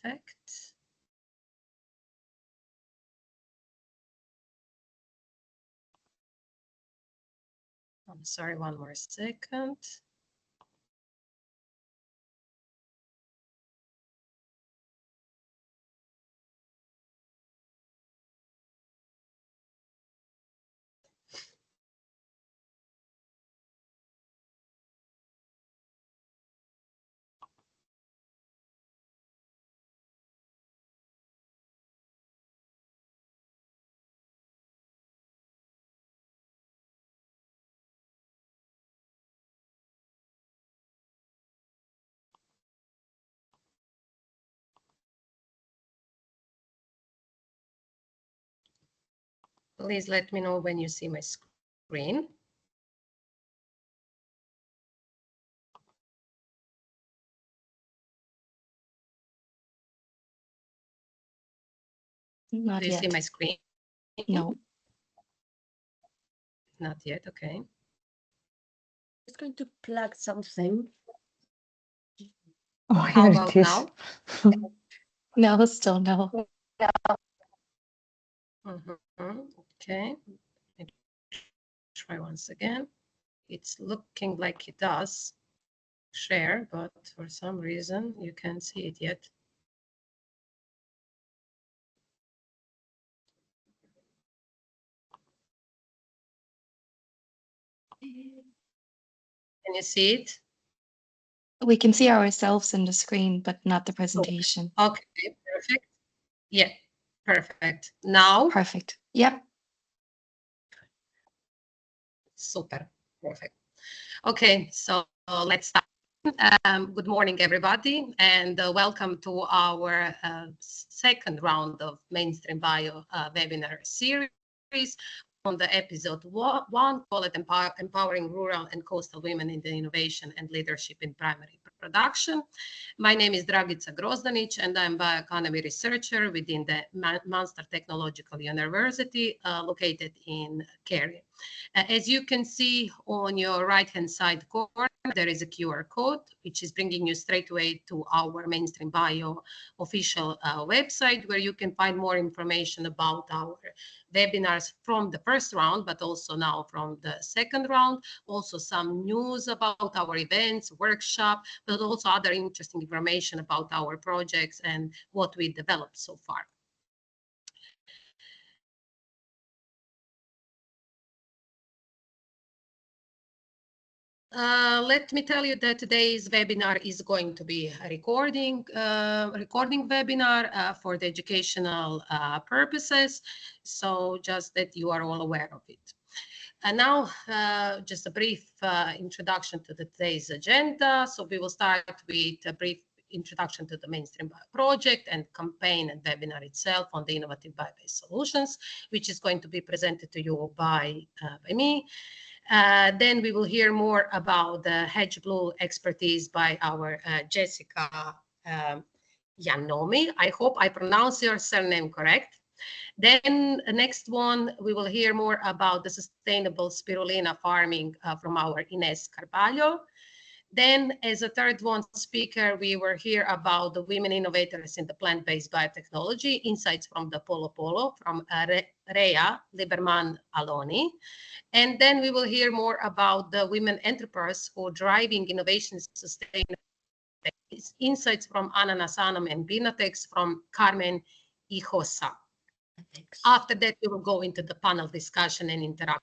Perfect. I'm sorry, one more second. Please let me know when you see my screen. Not Do you yet. see my screen? No. Not yet, okay. Just going to plug something. Oh, How here about it is. now? No, still no. Okay, let me try once again. It's looking like it does share, but for some reason you can't see it yet. Can you see it? We can see ourselves in the screen, but not the presentation. Okay, perfect. Yeah, perfect. Now? Perfect. Yep. Super, perfect. Okay, so let's start. Good morning, everybody, and welcome to our second round of MainstreamBIO webinar series on the episode 1, call it Empowering Rural and Coastal Women in the Innovation and Leadership in Primary Production. My name is Dragica Grozdanic, and I'm a bioeconomy researcher within the Munster Technological University located in Kerry. As you can see on your right-hand side corner, there is a QR code, which is bringing you straight away to our MainstreamBIO official website, where you can find more information about our webinars from the first round, but also now from the second round. Also some news about our events, workshop, but also other interesting information about our projects and what we developed so far. Let me tell you that today's webinar is going to be a recording webinar for the educational purposes. So just that you are all aware of it. And now, just a brief introduction to today's agenda. So we will start with a brief introduction to the MainstreamBIO project and campaign and webinar itself on the innovative bio-based solutions, which is going to be presented to you by me. Then we will hear more about the Hedge Blue expertise by our Jessica Yannomi. I hope I pronounce your surname correct. Then the next one, we will hear more about the sustainable spirulina farming from our Ines Carvalho. Then as a third one speaker, we will hear about the women innovators in the plant-based biotechnology, insights from the Polo Polo from Rea Liberman Aloni. And then we will hear more about the women entrepreneurs who are driving innovation sustainability, insights from Anna Nasanam and Binatex from Carmen Ijosa. After that, we will go into the panel discussion and interactive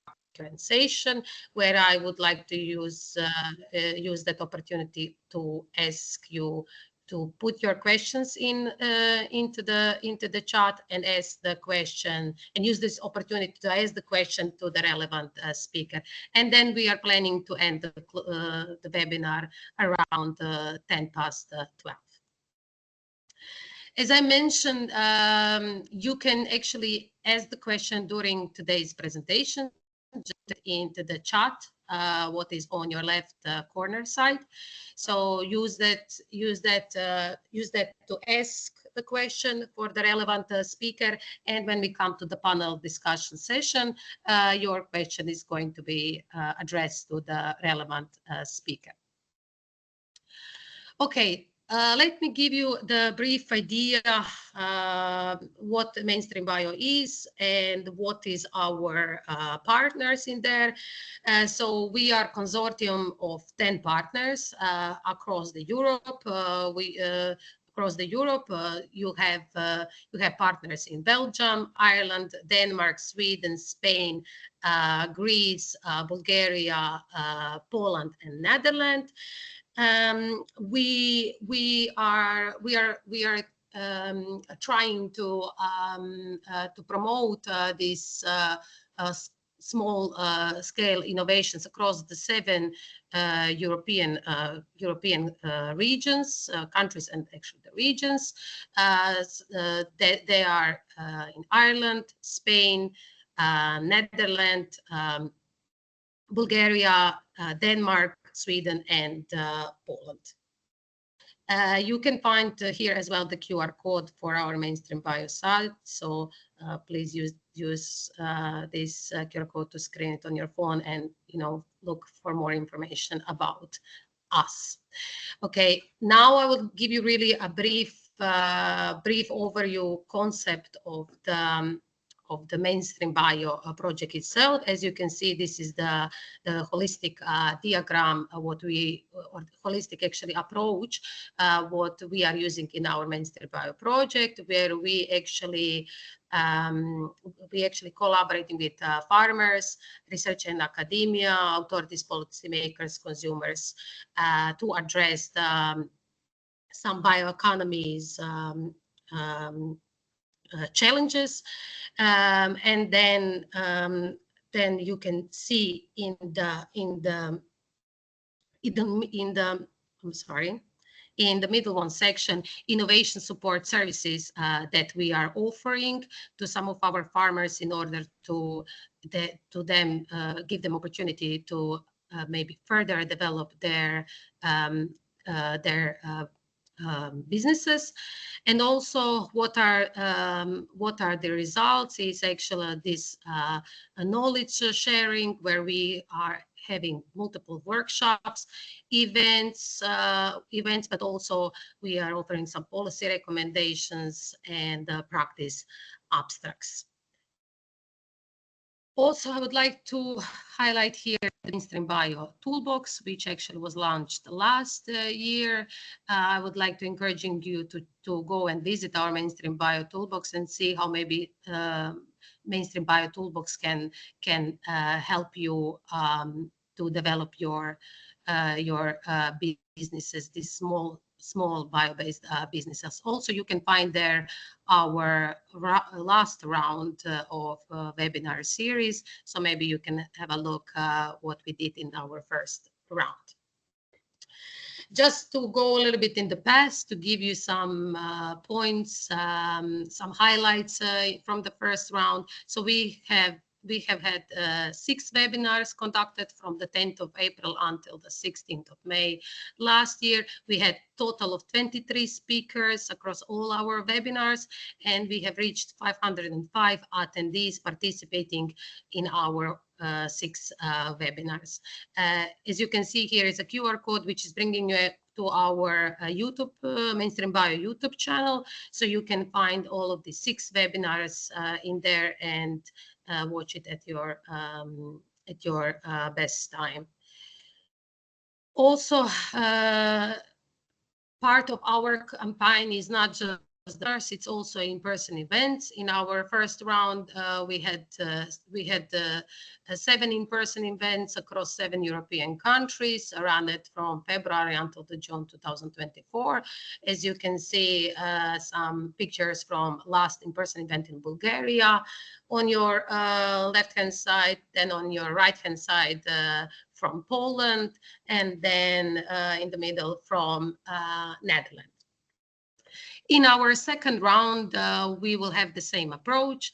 session, where I would like to use that opportunity to ask you to put your questions into the chat and ask the question, and use this opportunity to ask the question to the relevant speaker. And then we are planning to end the webinar around 10:12. As I mentioned, you can actually ask the question during today's presentation, just into the chat, what is on your left corner side. So use that to ask the question for the relevant speaker. And when we come to the panel discussion session, your question is going to be addressed to the relevant speaker. Okay, Let me give you the brief idea what MainstreamBIO is and what is our partners in there. So we are a consortium of 10 partners across the Europe. Across the Europe, you have partners in Belgium, Ireland, Denmark, Sweden, Spain, Greece, Bulgaria, Poland, and Netherlands. We are trying to promote these small scale innovations across the 7 European regions, countries, and actually the regions. They are in Ireland, Spain, Netherlands, Bulgaria, Denmark, Sweden, and Poland. You can find here as well the QR code for our MainstreamBIO site. So please use this QR code to screen it on your phone and look for more information about us. Okay, now I will give you really a brief overview concept of the MainstreamBIO project itself. As you can see, this is the holistic diagram, or holistic actually approach, what we are using in our MainstreamBIO project, where we actually collaborating with farmers, research and academia, authorities, policymakers, consumers, to address some bioeconomies challenges, and then you can see in the middle one section, innovation support services that we are offering to some of our farmers in order to them give them opportunity to maybe further develop their businesses. And also what are the results is actually this knowledge sharing, where we are having multiple workshops, events, but also we are offering some policy recommendations and practice abstracts. Also, I would like to highlight here the MainstreamBIO Toolbox, which actually was launched last year. I would like to encourage you to go and visit our MainstreamBIO Toolbox and see how maybe MainstreamBIO Toolbox can help you to develop your businesses, these small bio-based businesses. Also, you can find there our last round of webinar series. So maybe you can have a look what we did in our first round. Just to go a little bit in the past, to give you some points, some highlights from the first round. So we have had 6 webinars conducted from the 10th of April until the 16th of May. Last year, we had total of 23 speakers across all our webinars, and we have reached 505 attendees participating in our 6 webinars. As you can see, here is a QR code which is bringing you to our YouTube, MainstreamBIO YouTube channel. So you can find all of the 6 webinars in there and watch it at your best time. Also, part of our campaign is not just it's also in-person events. In our first round, we had 7 in-person events across 7 European countries, around it from February until June 2024. As you can see, some pictures from last in-person event in Bulgaria on your left-hand side, then on your right-hand side from Poland, and then in the middle from Netherlands. In our second round, we will have the same approach,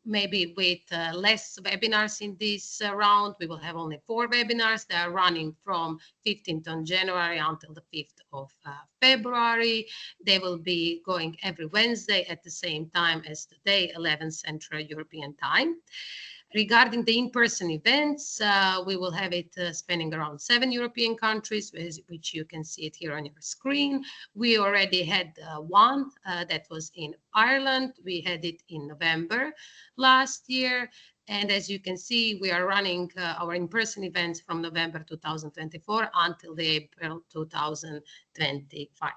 maybe with less webinars in this round. We will have only 4 webinars that are running from 15th of January until the 5th of February. They will be going every Wednesday at the same time as today, 11 Central European Time. Regarding the in-person events, we will have it spanning around 7 European countries, which you can see it here on your screen. We already had one that was in Ireland. We had it in November last year. And as you can see, we are running our in-person events from November 2024 until the April 2025.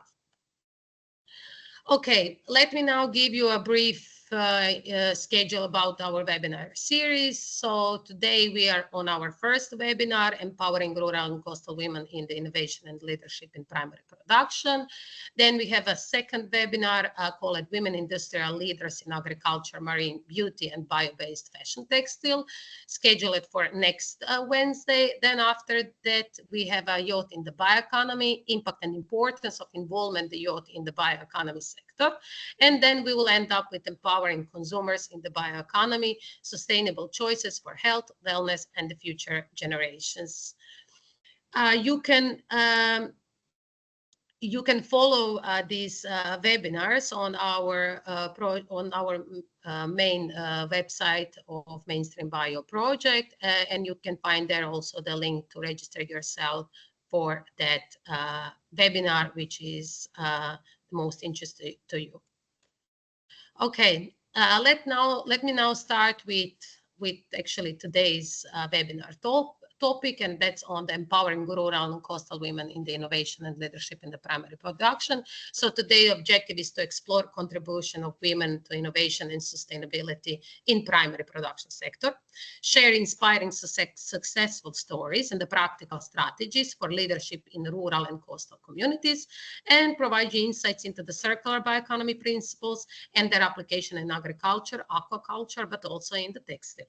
Okay, let me now give you a brief schedule about our webinar series. So today we are on our first webinar, Empowering Rural and Coastal Women in the Innovation and Leadership in Primary Production. Then we have a second webinar called Women Industrial Leaders in Agriculture, Marine Beauty and Bio-Based Fashion Textile, scheduled for next Wednesday. Then after that, we have a youth in the bioeconomy, impact and importance of involvement the youth in the bioeconomy sector. And then we will end up with empowering consumers in the bioeconomy, sustainable choices for health, wellness, and the future generations. You can follow these webinars on our main website of MainstreamBIO project, and you can find there also the link to register yourself for that webinar, which is the most interesting to you. Okay, let me now start with actually today's webinar topic, and that's on the empowering rural and coastal women in the innovation and leadership in the primary production. So today's objective is to explore contribution of women to innovation and sustainability in primary production sector, share inspiring successful stories and the practical strategies for leadership in rural and coastal communities, and provide you insights into the circular bioeconomy principles and their application in agriculture, aquaculture, but also in the textile.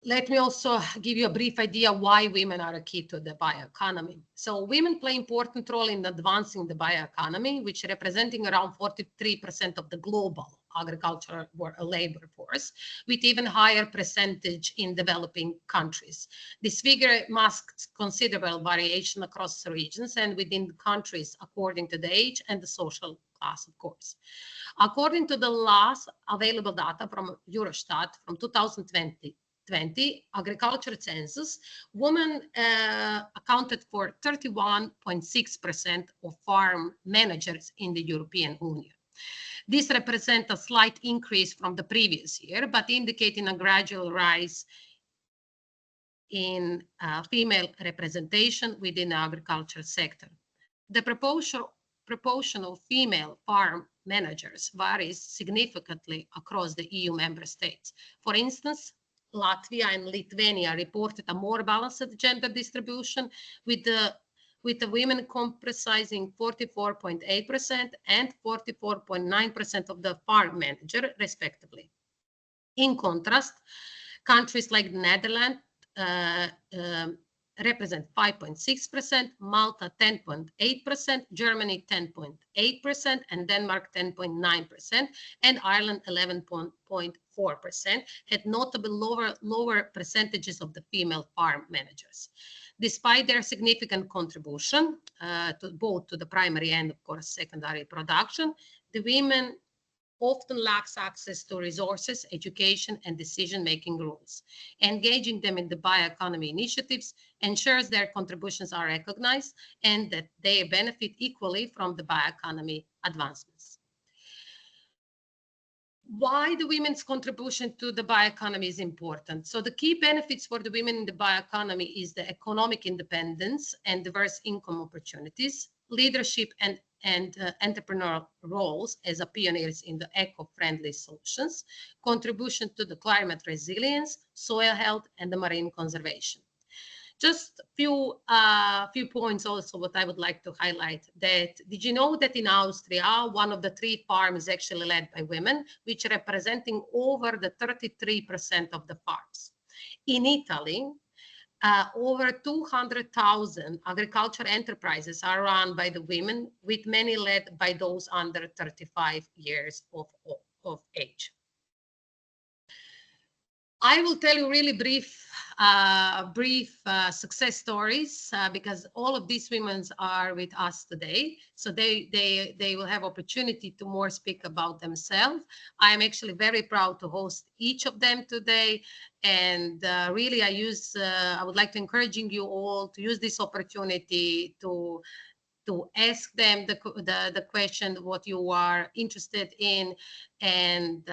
Let me also give you a brief idea why women are a key to the bioeconomy. So women play an important role in advancing the bioeconomy, which representing around 43% of the global agricultural labor force, with even higher percentage in developing countries. This figure masks considerable variation across the regions and within countries according to the age and the social class, of course. According to the last available data from Eurostat from 2020, agriculture census, women accounted for 31.6% of farm managers in the European Union. This represents a slight increase from the previous year, but indicating a gradual rise in female representation within the agriculture sector. The proportion of female farm managers varies significantly across the EU member states. For instance, Latvia and Lithuania reported a more balanced gender distribution, with the women comprising 44.8% and 44.9% of the farm manager, respectively. In contrast, countries like the Netherlands represent 5.6%, Malta 10.8%, Germany 10.8%, and Denmark 10.9%, and Ireland 11.4%, had notably lower percentages of the female farm managers. Despite their significant contribution to both to the primary and, of course, secondary production, the women often lacks access to resources, education, and decision-making rules. Engaging them in the bioeconomy initiatives ensures their contributions are recognized and that they benefit equally from the bioeconomy advancements. Why the women's contribution to the bioeconomy is important? So the key benefits for the women in the bioeconomy is the economic independence and diverse income opportunities, leadership and entrepreneurial roles as a pioneers in the eco-friendly solutions, contribution to the climate resilience, soil health, and the marine conservation. Just a few points also what I would like to highlight. That did you know that in Austria, one of the 3 farms is actually led by women, which representing over the 33% of the farms. In Italy, over 200,000 agriculture enterprises are run by the women, with many led by those under 35 years of age. I will tell you really brief brief success stories because all of these women are with us today. So they will have opportunity to more speak about themselves. I am actually very proud to host each of them today. And really, I would like to encouraging you all to use this opportunity to ask them the question what you are interested in, and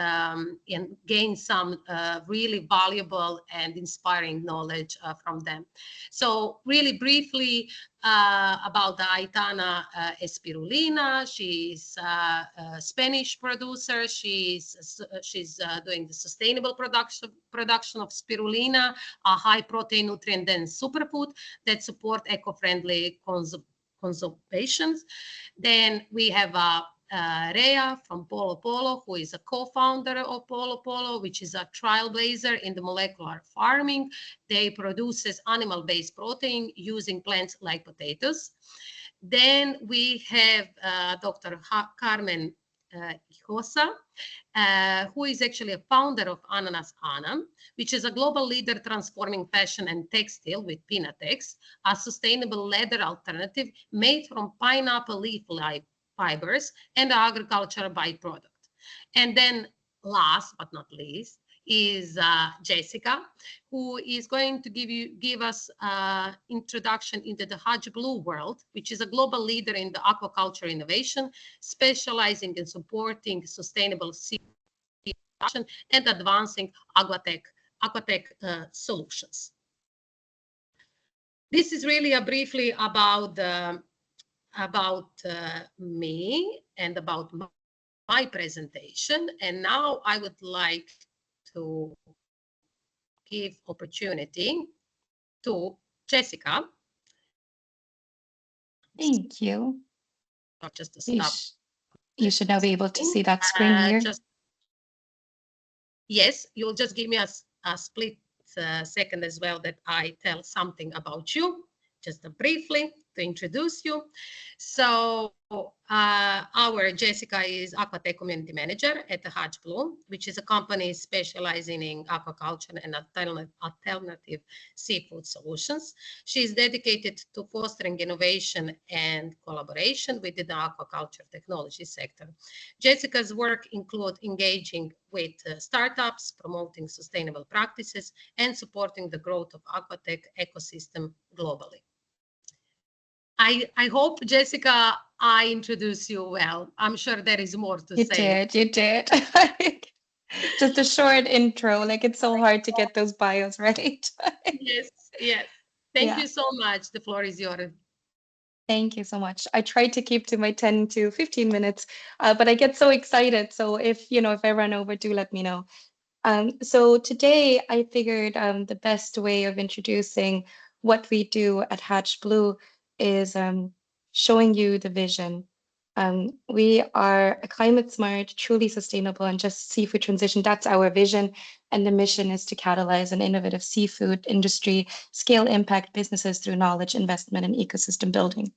gain some really valuable and inspiring knowledge from them. So really briefly about the Aitana Espirulina. She's a Spanish producer. She's doing the sustainable production of spirulina, a high protein, nutrient dense superfood that support eco-friendly conservations. Then we have Rhea from Polo Polo, who is a co-founder of Polo Polo, which is a trailblazer in the molecular farming. They produces animal-based protein using plants like potatoes. Then we have Dr. Carmen Hijosa, who is actually a founder of Ananas Anam, which is a global leader transforming fashion and textile with Pinatex, a sustainable leather alternative made from pineapple leaf fibers and agricultural byproduct. And then last but not least is Jessica, who is going to give us introduction into the Hajj Blue world, which is a global leader in the aquaculture innovation, specializing in supporting sustainable sea production and advancing aquatech solutions. This is really briefly about me and about my presentation. And now I would like to give opportunity to Jessica. Thank you. Not just to stop. You should now be able to see that screen here. Yes, you'll just give me a split second as well that I tell something about you, just briefly to introduce you. So our Jessica is Aquatech Community Manager at the Hajj Blue, which is a company specializing in aquaculture and alternative seafood solutions. She is dedicated to fostering innovation and collaboration within the aquaculture technology sector. Jessica's work includes engaging with startups, promoting sustainable practices, and supporting the growth of aquatech ecosystem globally. I hope, Jessica, I introduce you well. I'm sure there is more to say. You did. Just a short intro. Like, it's so hard to get those bios right. Yes. Thank you so much. The floor is yours. Thank you so much. I try to keep to my 10 to 15 minutes, but I get so excited. So if I run over, do let me know. So today I figured the best way of introducing what we do at Hatch Blue is showing you the vision. We are a climate smart, truly sustainable, and just seafood transition. That's our vision. And the mission is to catalyze an innovative seafood industry, scale impact businesses through knowledge, investment, and ecosystem building.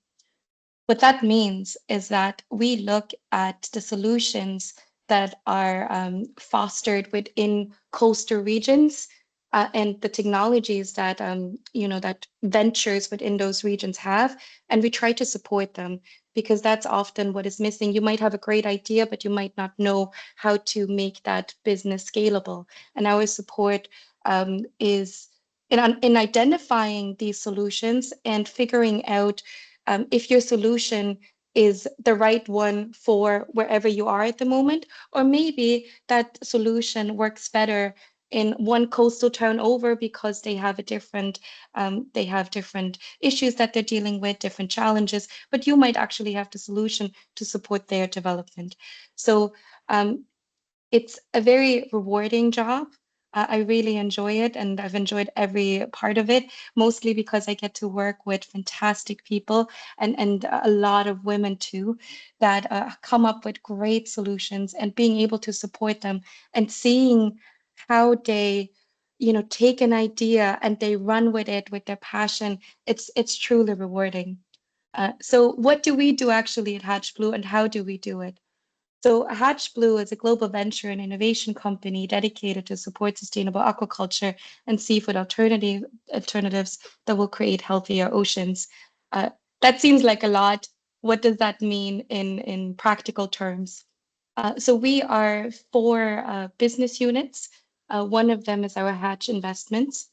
What that means is that we look at the solutions that are fostered within coastal regions and the technologies that that ventures within those regions have, and we try to support them because that's often what is missing. You might have a great idea, but you might not know how to make that business scalable. And our support is in identifying these solutions and figuring out if your solution is the right one for wherever you are at the moment, or maybe that solution works better in one coastal town over because they have different issues that they're dealing with, different challenges, but you might actually have the solution to support their development. So it's a very rewarding job. I really enjoy it, and I've enjoyed every part of it, mostly because I get to work with fantastic people and a lot of women too that come up with great solutions, and being able to support them and seeing how they take an idea and they run with it with their passion. It's truly rewarding. So what do we do actually at Hatch Blue, and how do we do it? So Hatch Blue is a global venture and innovation company dedicated to support sustainable aquaculture and seafood alternatives that will create healthier oceans. Uh, that seems like a lot. What does that mean in practical terms? So we are four business units. One of them is our Hatch Investments.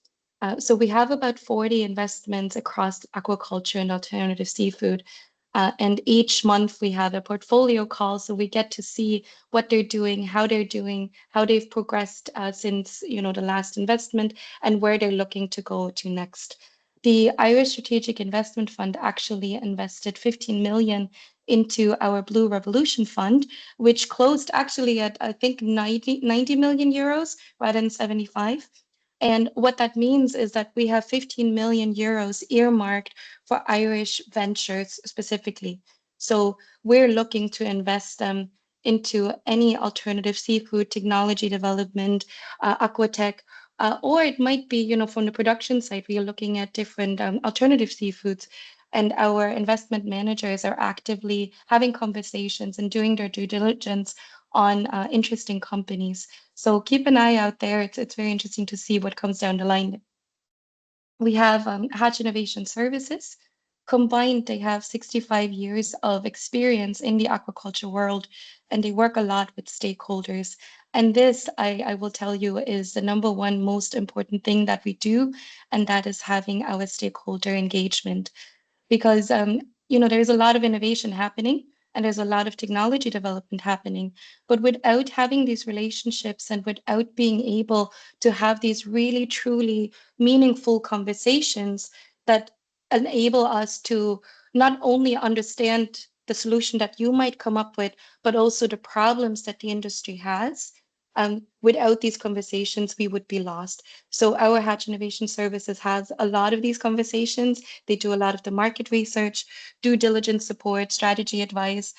So we have about 40 investments across aquaculture and alternative seafood. And each month we have a portfolio call, so we get to see what they're doing, how they've progressed since the last investment, and where they're looking to go to next. The Irish Strategic Investment Fund actually invested 15 million into our Blue Revolution Fund, which closed actually at I think 90 million euros rather than 75. And what that means is that we have 15 million euros earmarked for Irish ventures specifically. So we're looking to invest them into any alternative seafood technology development, aquatech, or it might be, from the production side, we are looking at different alternative seafoods. And our investment managers are actively having conversations and doing their due diligence on interesting companies. So keep an eye out there. It's very interesting to see what comes down the line. We have Hatch Innovation Services. Combined, they have 65 years of experience in the aquaculture world, and they work a lot with stakeholders. And this, I will tell you, is the number one most important thing that we do, and that is having our stakeholder engagement because there's a lot of innovation happening and there's a lot of technology development happening, but without having these relationships and without being able to have these really truly meaningful conversations that enable us to not only understand the solution that you might come up with, but also the problems that the industry has. Without these conversations, we would be lost. So our Hatch Innovation Services has a lot of these conversations. They do a lot of the market research, due diligence support, strategy advice.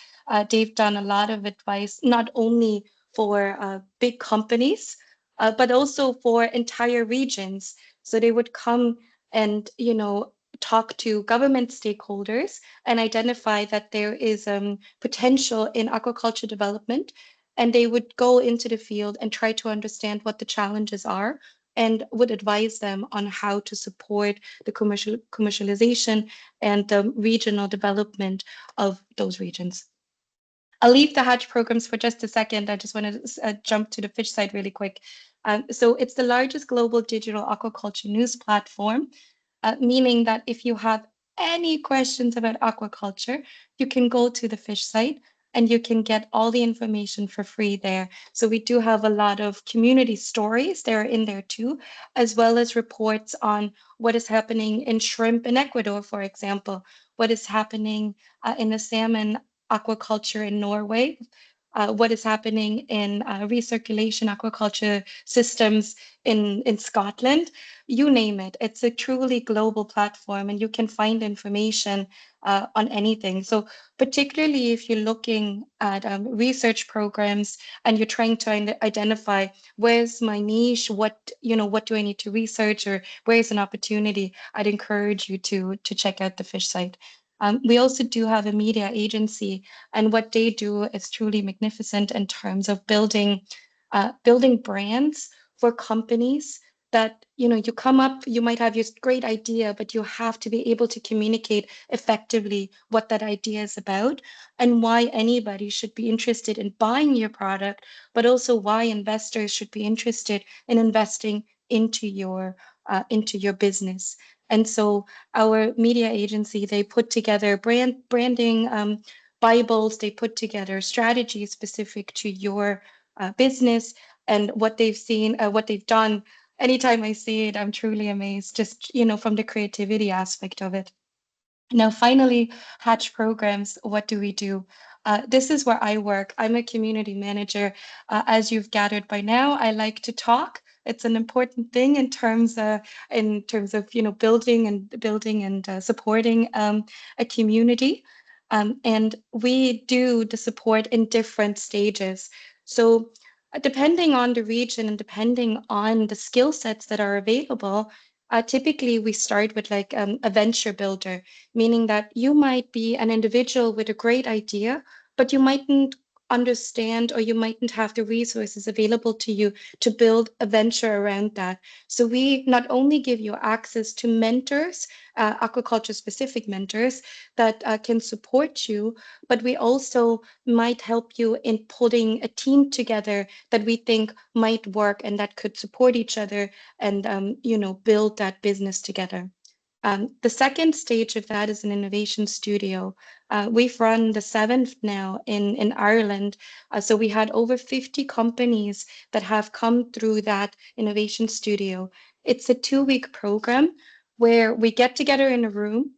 They've done a lot of advice, not only for big companies, but also for entire regions. So they would come and, talk to government stakeholders and identify that there is potential in aquaculture development. And they would go into the field and try to understand what the challenges are and would advise them on how to support the commercialization and the regional development of those regions. I'll leave the Hatch programs for just a second. I just want to jump to the fish side really quick. So it's the largest global digital aquaculture news platform, meaning that if you have any questions about aquaculture, you can go to the fish site and you can get all the information for free there. So we do have a lot of community stories that are in there too, as well as reports on what is happening in shrimp in Ecuador, for example, what is happening in the salmon aquaculture in Norway, what is happening in recirculation aquaculture systems in Scotland, you name it. It's a truly global platform and you can find information on anything. So particularly if you're looking at research programs and you're trying to identify where's my niche, what do I need to research or where's an opportunity, I'd encourage you to check out the fish site. We also do have a media agency, and what they do is truly magnificent in terms of building brands for companies that you come up, you might have your great idea, but you have to be able to communicate effectively what that idea is about and why anybody should be interested in buying your product, but also why investors should be interested in investing into your business. And so our media agency, they put together branding Bibles, they put together strategies specific to your business and what they've seen, what they've done. Anytime I see it, I'm truly amazed, just, from the creativity aspect of it. Now, finally, Hatch programs, what do we do? This is where I work. I'm a community manager. As you've gathered by now, I like to talk. It's an important thing in terms of building and supporting a community. And we do the support in different stages. So depending on the region and depending on the skill sets that are available, typically we start with like a venture builder, meaning that you might be an individual with a great idea, but you mightn't understand, or you mightn't have the resources available to you to build a venture around that. So we not only give you access to mentors, aquaculture specific mentors that can support you, but we also might help you in putting a team together that we think might work and that could support each other and build that business together. The second stage of that is an innovation studio. We've run the seventh now in Ireland. So we had over 50 companies that have come through that innovation studio. It's a 2-week program where we get together in a room.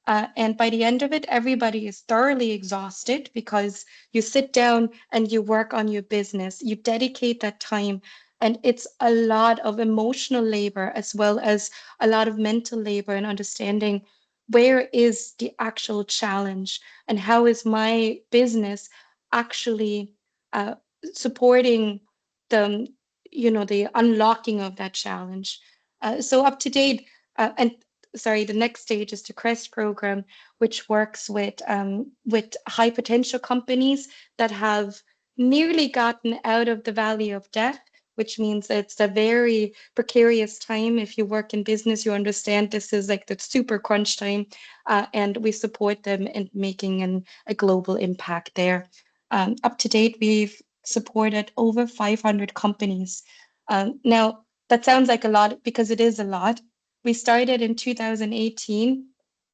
And by the end of it, everybody is thoroughly exhausted because you sit down and you work on your business. You dedicate that time. And it's a lot of emotional labor as well as a lot of mental labor and understanding where is the actual challenge and how is my business actually uh, supporting the the unlocking of that challenge. So up to date, and sorry, the next stage is the CREST program, which works with high potential companies that have nearly gotten out of the valley of death, which means it's a very precarious time. If you work in business, you understand this is like the super crunch time, and we support them in making a global impact there. Up to date, we've supported over 500 companies. Now, that sounds like a lot because it is a lot. We started in 2018,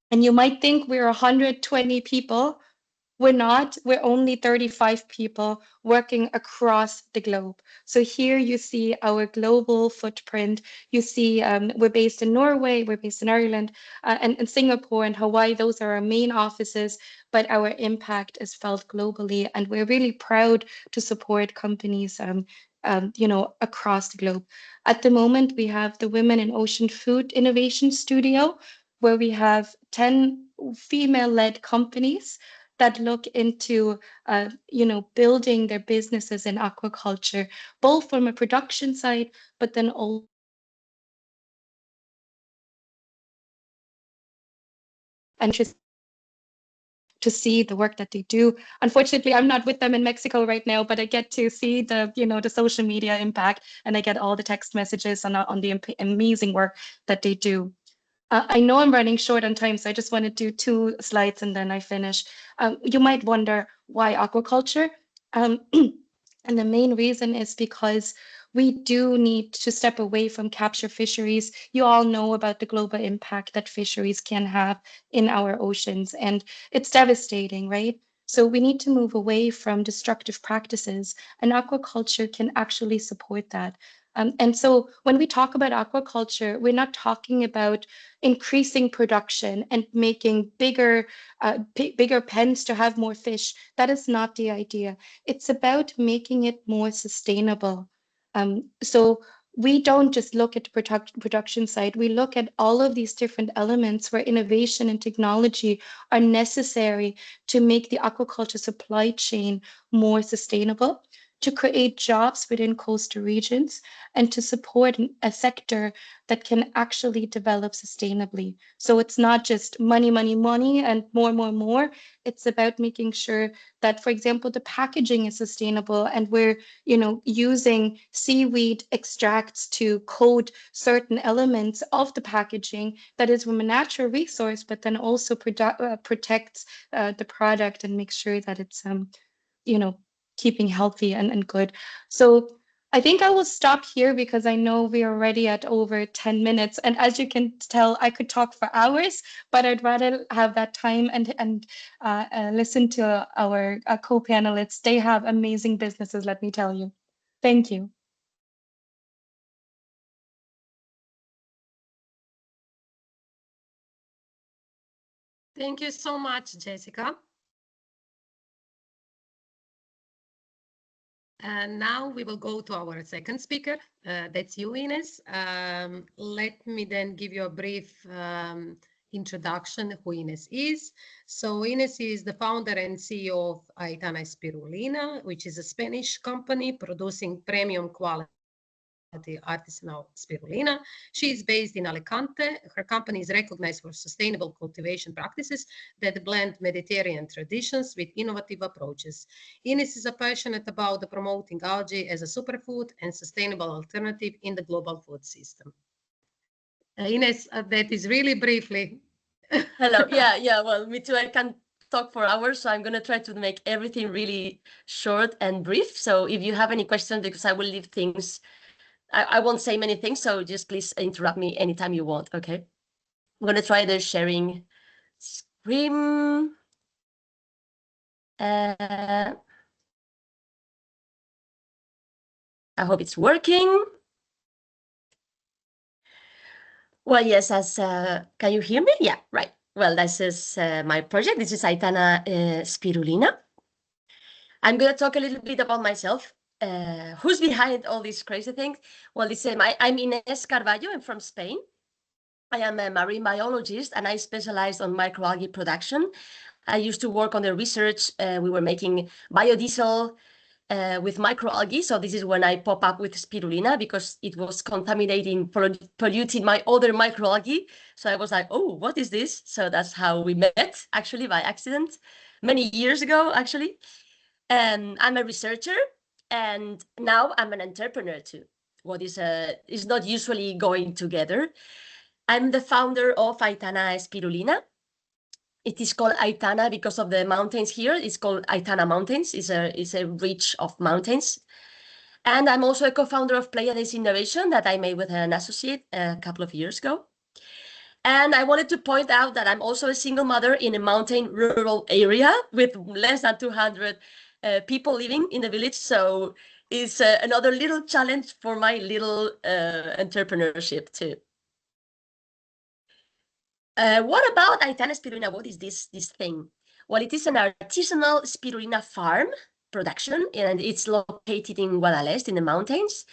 and you might think we're 120 people. We're not. We're only 35 people working across the globe. So here you see our global footprint. You see we're based in Norway, we're based in Ireland, and Singapore and Hawaii. Those are our main offices, but our impact is felt globally, and we're really proud to support companies across the globe. At the moment, we have the Women in Ocean Food Innovation Studio, where we have 10 female-led companies that look into building their businesses in aquaculture, both from a production side, but then also and just to see the work that they do. Unfortunately, I'm not with them in Mexico right now, but I get to see the social media impact, and I get all the text messages on the amazing work that they do. I know I'm running short on time, so I just want to do 2 slides and then I finish. You might wonder why aquaculture? And the main reason is because we do need to step away from capture fisheries. You all know about the global impact that fisheries can have in our oceans, and it's devastating, right? So we need to move away from destructive practices, and aquaculture can actually support that. And so when we talk about aquaculture, we're not talking about increasing production and making bigger pens to have more fish. That is not the idea. It's about making it more sustainable. So we don't just look at the production side, we look at all of these different elements where innovation and technology are necessary to make the aquaculture supply chain more sustainable, to create jobs within coastal regions, and to support a sector that can actually develop sustainably. So it's not just money, money, money, and more, more, more. It's about making sure that, for example, the packaging is sustainable, and we're, using seaweed extracts to coat certain elements of the packaging that is from a natural resource, but then also protects the product and makes sure that it's, keeping healthy and good. So I think I will stop here because I know we are already at over 10 minutes. And as you can tell, I could talk for hours, but I'd rather have that time and listen to our co-panelists. They have amazing businesses, let me tell you. Thank you. Thank you so much, Jessica. And now we will go to our second speaker. That's you, Ines. Let me then give you a brief introduction who Ines is. So Ines is the founder and CEO of Aitana Spirulina, which is a Spanish company producing premium quality artisanal spirulina. She is based in Alicante. Her company is recognized for sustainable cultivation practices that blend Mediterranean traditions with innovative approaches. Ines is passionate about promoting algae as a superfood and sustainable alternative in the global food system. Ines, that is really briefly. Hello. Yeah. Well, me too. I can talk for hours, so I'm going to try to make everything really short and brief. So if you have any questions, because I will leave things, I won't say many things, so just please interrupt me anytime you want, okay? I'm going to try the sharing screen. I hope it's working. Well, yes, can you hear me? Yeah, right. Well, this is my project. This is Aitana Spirulina. I'm going to talk a little bit about myself. Who's behind all these crazy things? Well, I'm Ines Carballo. I'm from Spain. I am a marine biologist and I specialize on microalgae production. I used to work on the research. We were making biodiesel with microalgae. So this is when I pop up with spirulina because it was contaminating, polluting my other microalgae. So I was like, oh, what is this? So that's how we met, actually, by accident, many years ago, actually. I'm a researcher, and now I'm an entrepreneur too. What is not usually going together. I'm the founder of Aitana Spirulina. It is called Aitana because of the mountains here. It's called Aitana Mountains. It's a ridge of mountains. And I'm also a co-founder of Pleiades Innovation that I made with an associate a couple of years ago. And I wanted to point out that I'm also a single mother in a mountain rural area with less than 200 people living in the village. So it's another little challenge for my little entrepreneurship too. What about Aitana Spirulina? What is this thing? Well, it is an artisanal spirulina farm production, and it's located in Guadalest in the mountains.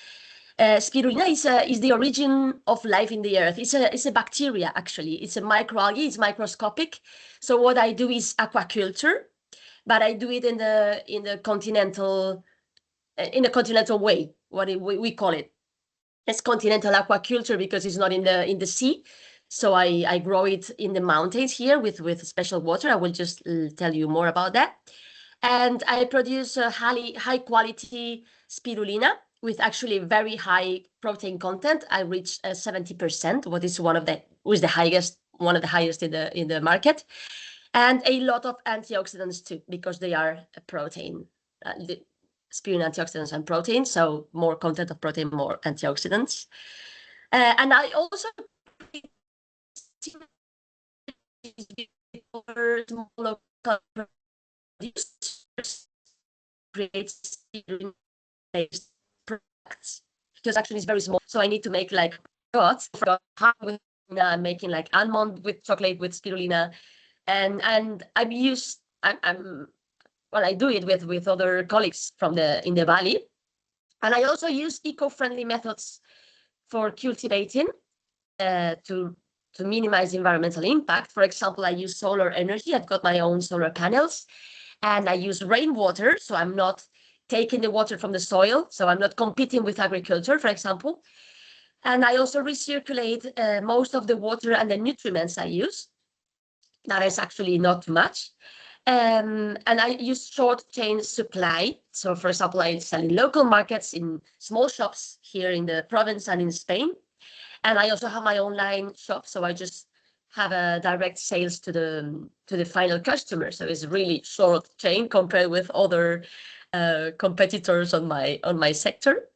Spirulina is the origin of life in the earth. It's a bacteria, actually. It's a microalgae. It's microscopic. So what I do is aquaculture, but I do it in the continental way. We call it. It's continental aquaculture because it's not in the sea. So I grow it in the mountains here with special water. I will just tell you more about that. And I produce a high quality spirulina with actually very high protein content. I reach 70%, what is one of the highest in the market, and a lot of antioxidants too, because they are a protein. Spirulina antioxidants and protein, so more content of protein, more antioxidants. And I also create products because actually it's very small. So I need to make like dots for making like almond with chocolate with spirulina, and I do it with other colleagues in the valley, and I also use eco-friendly methods for cultivating to minimize environmental impact. For example, I use solar energy. I've got my own solar panels, and I use rainwater, so I'm not taking the water from the soil, so I'm not competing with agriculture, for example. And I also recirculate most of the water and the nutrients I use. That is actually not much. And I use short chain supply. So for example, I sell in local markets, in small shops here in the province and in Spain. And I also have my online shop. So I just have a direct sales to the final customer. So it's really short chain compared with other competitors on my sector.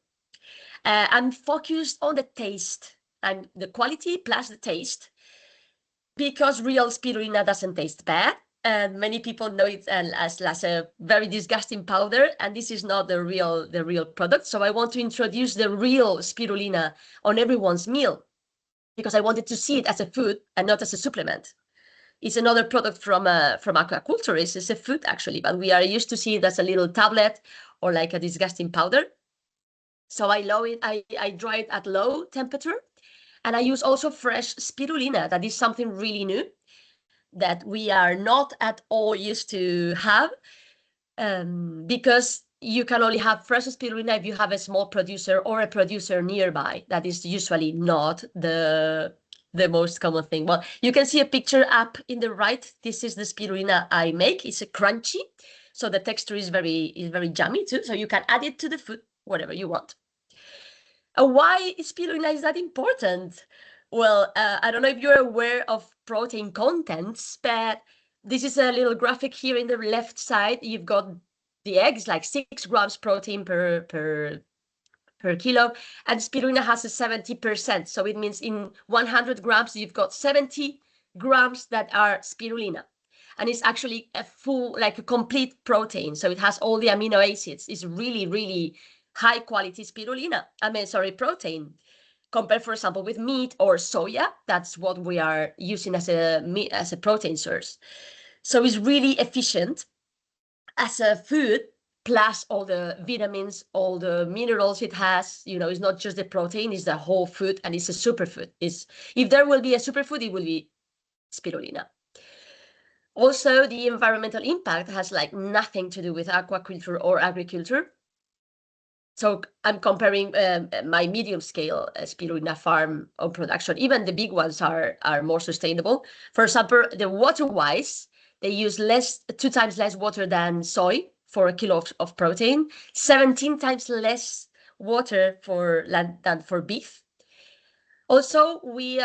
I'm focused on the taste and the quality plus the taste, because real spirulina doesn't taste bad. And many people know it as a very disgusting powder, and this is not the real product. So I want to introduce the real spirulina on everyone's meal, because I wanted to see it as a food and not as a supplement. It's another product from aquaculture. It's a food actually, but we are used to see it as a little tablet or like a disgusting powder. So I dry it at low temperature, and I use also fresh spirulina. That is something really new that we are not at all used to have, because you can only have fresh spirulina if you have a small producer or a producer nearby. That is usually not the most common thing. Well, you can see a picture up in the right. This is the spirulina I make. It's a crunchy, so the texture is very yummy too. So you can add it to the food, whatever you want. Why spirulina is that important? Well, I don't know if you're aware of protein contents, but this is a little graphic here in the left side. You've got the eggs, like 6 grams protein per kilo, and spirulina has a 70%. So it means in 100 grams, you've got 70 grams that are spirulina. And it's actually a full, like a complete protein. So it has all the amino acids. It's really high quality spirulina. Protein. Compared, for example, with meat or soya. That's what we are using as a protein source. So it's really efficient as a food, plus all the vitamins, all the minerals it has. It's not just the protein, it's the whole food, and it's a superfood. If there will be a superfood, it will be spirulina. Also, the environmental impact has like nothing to do with aquaculture or agriculture. So I'm comparing my medium scale spirulina farm on production. Even the big ones are more sustainable. For example, the water-wise, they use 2 times less water than soy for a kilo of protein, 17 times less water than for beef. Also, we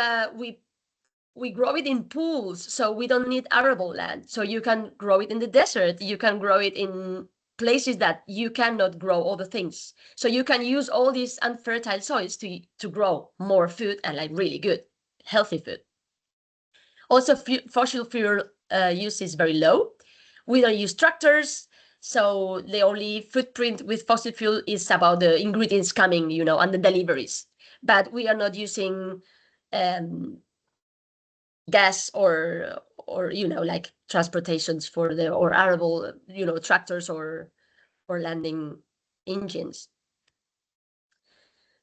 grow it in pools, so we don't need arable land. So you can grow it in the desert. You can grow it in places that you cannot grow all the things. So you can use all these unfertile soils to grow more food, and like really good, healthy food. Also, fossil fuel use is very low. We don't use tractors. So the only footprint with fossil fuel is about the ingredients coming, and the deliveries. But we are not using gas or like transportations or arable, tractors or landing engines.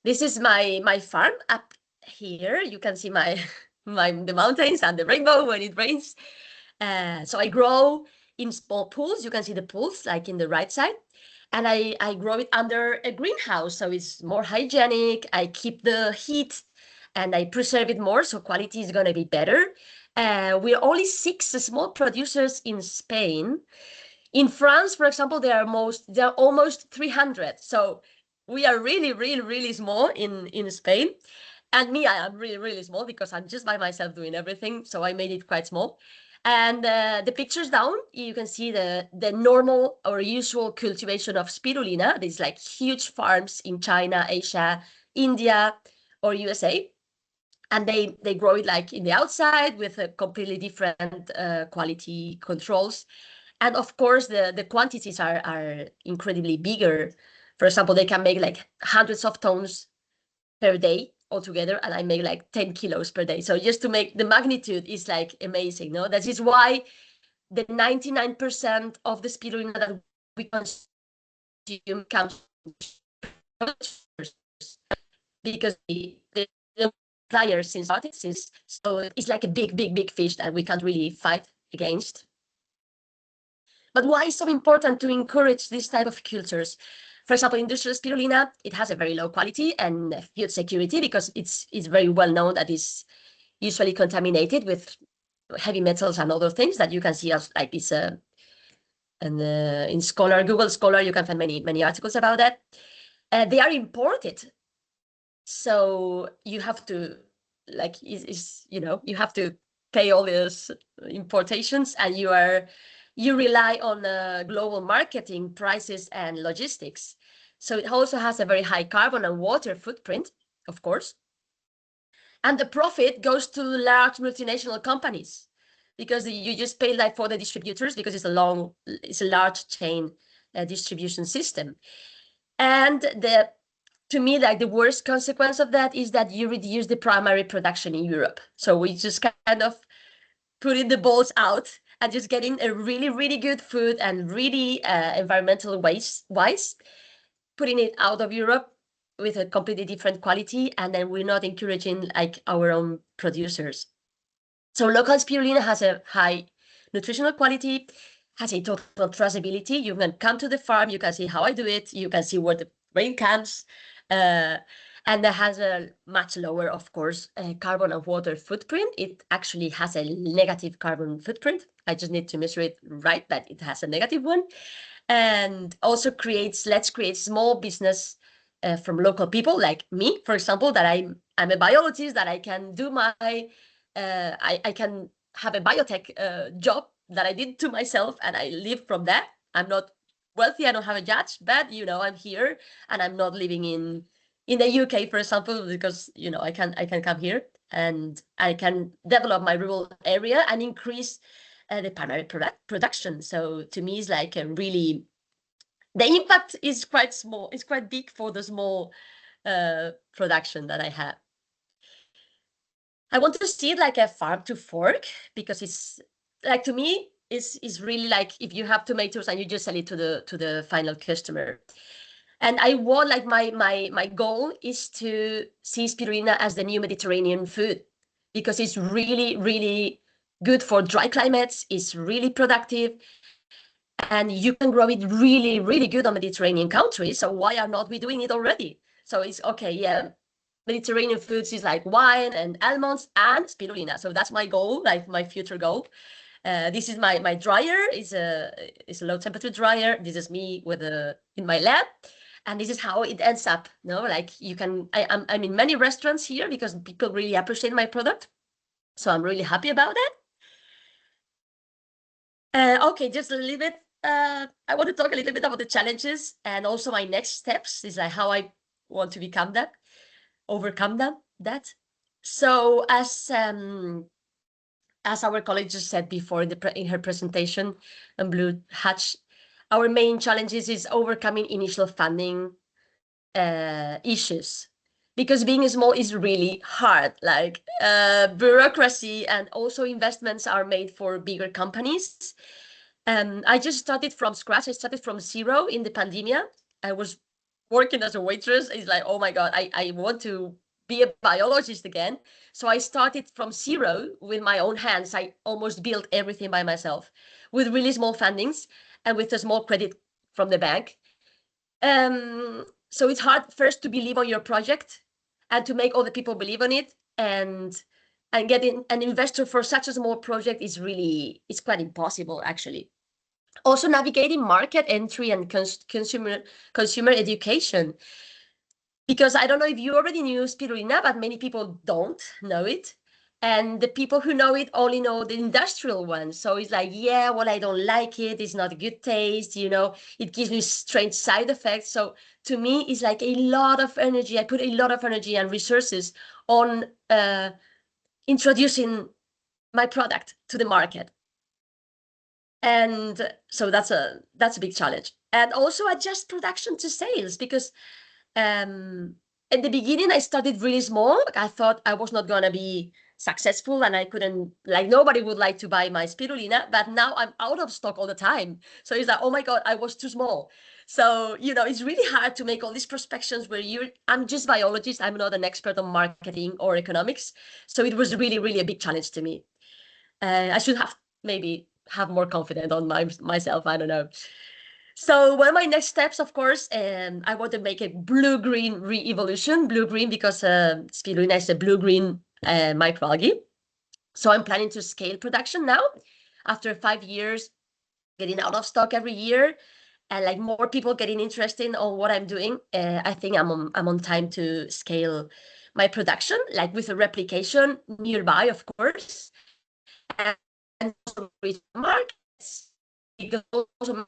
This is my farm up here. You can see the mountains and the rainbow when it rains. So I grow in small pools. You can see the pools like in the right side. And I grow it under a greenhouse, so it's more hygienic. I keep the heat and I preserve it more, so quality is going to be better. We're only 6 small producers in Spain. In France, for example, there are almost 300. So we are really small in Spain. And me, I am really small because I'm just by myself doing everything. So I made it quite small. And the pictures down, you can see the normal or usual cultivation of spirulina. These like huge farms in China, Asia, India, or USA. And they grow it like in the outside with a completely different quality controls. And of course, the quantities are incredibly bigger. For example, they can make like hundreds of tons per day altogether, and I make like 10 kilos per day. So just to make the magnitude is like amazing, no? That is why the 99% of the spirulina that we consume comes from because the supplier since so it's like a big fish that we can't really fight against. But why is so important to encourage this type of cultures? For example, industrial spirulina, it has a very low quality and food security because it's very well known that it's usually contaminated with heavy metals and other things that you can see as like this. And in Google Scholar, you can find many articles about that. They are imported, so you have to you have to pay all these importations, and you rely on global marketing, prices, and logistics. So it also has a very high carbon and water footprint, of course. And the profit goes to large multinational companies because you just pay like for the distributors because it's a large chain distribution system. And to me, like the worst consequence of that is that you reduce the primary production in Europe. So we just kind of putting the balls out and just getting a really good food and really environmental wise, putting it out of Europe with a completely different quality, and then we're not encouraging like our own producers. So local spirulina has a high nutritional quality, has a total traceability. You can come to the farm, you can see how I do it, you can see where the rain comes, and that has a much lower, of course, carbon and water footprint. It actually has a negative carbon footprint. I just need to measure it right, but it has a negative one. And also let's create small business from local people like me, for example, that I'm a biologist, that I can do my, I can have a biotech job that I did to myself, and I live from that. I'm not wealthy, I don't have a yacht, but I'm here, and I'm not living in the UK, for example, because I can come here and I can develop my rural area and increase the primary production. So to me, it's like a really, the impact is quite small. It's quite big for the small production that I have. I want to see it like a farm to fork, because it's like, to me, is really like if you have tomatoes and you just sell it to the final customer. And I want, like, my goal is to see spirulina as the new Mediterranean food, because it's really, really good for dry climates. It's really productive, and you can grow it really, really good on Mediterranean countries. So why are not we doing it already? So it's okay, yeah. Mediterranean foods is like wine and almonds and spirulina. So that's my goal, like my future goal. This is my dryer. Is a low temperature dryer. This is me with in my lab, and this is how it ends up. No, like you can. I'm in many restaurants here because people really appreciate my product, so I'm really happy about that. Okay, just a little bit. I want to talk a little bit about the challenges and also my next steps. Is like how I want to overcome that. So as our colleague just said before in her presentation on Blue Hatch, our main challenges is overcoming initial funding issues, because being small is really hard. Like bureaucracy and also investments are made for bigger companies. I just started from scratch. I started from zero in the pandemic. I was working as a waitress. It's like, oh my God, I want to be a biologist again. So I started from zero with my own hands. I almost built everything by myself with really small fundings and with a small credit from the bank. So it's hard first to believe on your project and to make other people believe on it, and getting an investor for such a small project is really, it's quite impossible actually. Also navigating market entry and consumer education, because I don't know if you already knew spirulina, but many people don't know it. And the people who know it only know the industrial one. So it's like, yeah, well, I don't like it. It's not a good taste. It gives me strange side effects. So to me, it's like a lot of energy. I put a lot of energy and resources on introducing my product to the market. And so that's a big challenge. And also adjust production to sales, because in the beginning, I started really small. Like I thought I was not going to be successful, and I couldn't, like, nobody would like to buy my spirulina, but now I'm out of stock all the time. So it's like, oh my God, I was too small. So, it's really hard to make all these prospections where I'm just biologist. I'm not an expert on marketing or economics. So it was really, really a big challenge to me. I should have maybe have more confidence on myself. I don't know. So one of my next steps, of course, I want to make a blue-green re-evolution. Blue-green because spirulina is a blue-green microalgae. So I'm planning to scale production now. After 5 years, getting out of stock every year, and like more people getting interested on what I'm doing, I think I'm on time to scale my production, like with a replication nearby, of course, and also reach markets. Because also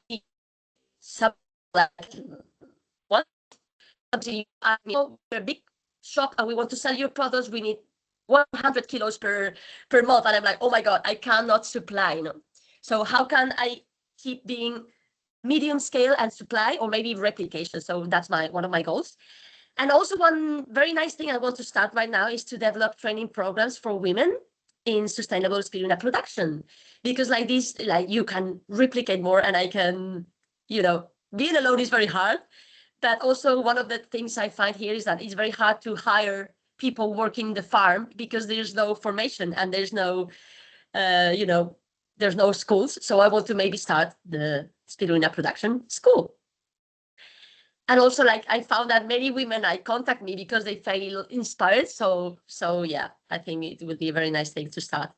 some like what we're a big shop and we want to sell your products, we need 100 kilos per month, and I'm like, oh my God, I cannot supply. So how can I keep being medium scale and supply, or maybe replication? So that's one of my goals. And also one very nice thing I want to start right now is to develop training programs for women in sustainable spirulina production, because like this, like you can replicate more, and I can, being alone is very hard. But also one of the things I find here is that it's very hard to hire people working the farm, because there's no formation and there's no, there's no schools, so I want to maybe start the spirulina production school. And also, like, I found that many women contact me because they feel inspired. So yeah, I think it will be a very nice thing to start.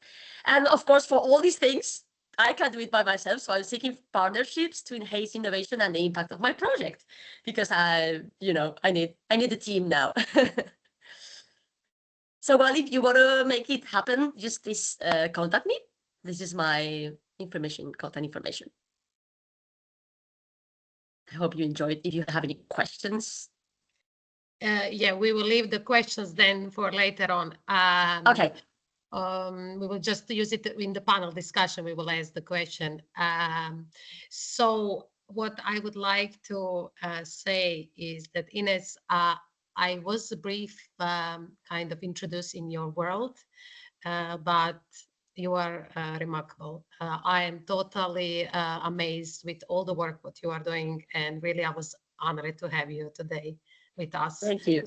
And of course, for all these things, I can't do it by myself. So I'm seeking partnerships to enhance innovation and the impact of my project, because I need a team now. So, well, if you want to make it happen, just please contact me. This is my contact information. I hope you enjoyed. If you have any questions. Yeah, we will leave the questions then for later on. Okay. We will just use it in the panel discussion. We will ask the question. So what I would like to say is that, Ines, I was brief kind of introduced in your world, but you are remarkable. I am totally amazed with all the work what you are doing, and really I was honored to have you today with us. Thank you.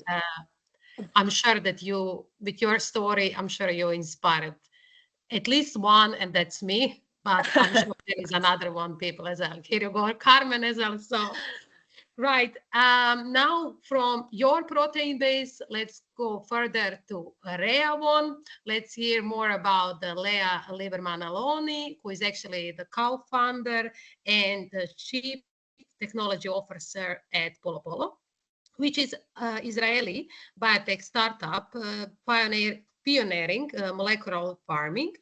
I'm sure that you, with your story, I'm sure you inspired at least one, and that's me, but I'm sure there is another one, people as well. Here you go, Carmen as well. So, right, now from your protein base, let's go further to Rea one. Let's hear more about Lea Lieberman-Aloni, who is actually the co-founder and the chief technology officer at Polo Polo, which is Israeli biotech startup pioneering molecular farming.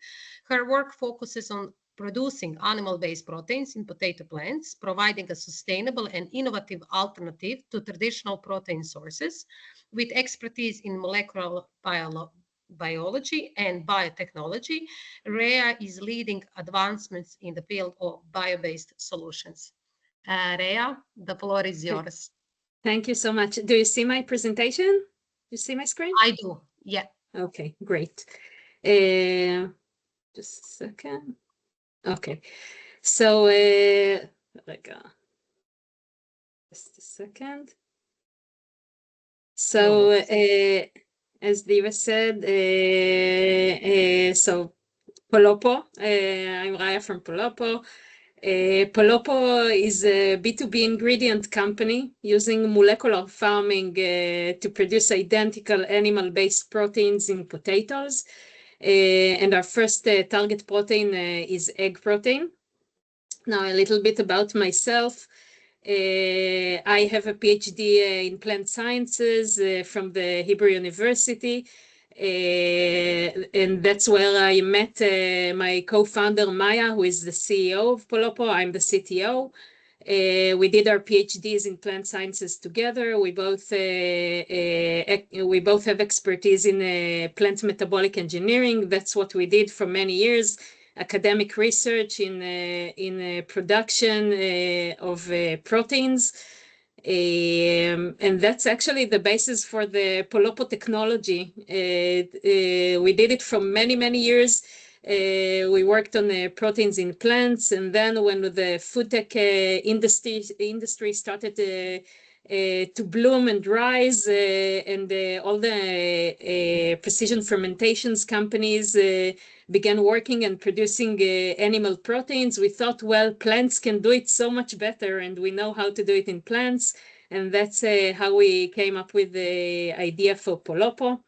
Her work focuses on producing animal-based proteins in potato plants, providing a sustainable and innovative alternative to traditional protein sources. With expertise in molecular biology and biotechnology, Rea is leading advancements in the field of bio-based solutions. Rea, the floor is yours. Thank you so much. Do you see my presentation? You see my screen? I do, yeah. Okay, great. Just a second. Okay, so just a second. So as Diva said, so Polopo, I'm Raya from Polopo. Polopo is a B2B ingredient company using molecular farming to produce identical animal-based proteins in potatoes. And our first target protein is egg protein. Now, a little bit about myself. I have a PhD in plant sciences from the Hebrew University. And that's where I met my co-founder Maya, who is the CEO of Polopo. I'm the CTO. We did our PhDs in plant sciences together. We both have expertise in plant metabolic engineering. That's what we did for many years. Academic research in production of proteins. And that's actually the basis for the Polopo technology. We did it for many, many years. We worked on proteins in plants, and then when the food tech industry started to bloom and rise, and all the precision fermentations companies began working and producing animal proteins, we thought, well, plants can do it so much better, and we know how to do it in plants. And that's how we came up with the idea for Polopo.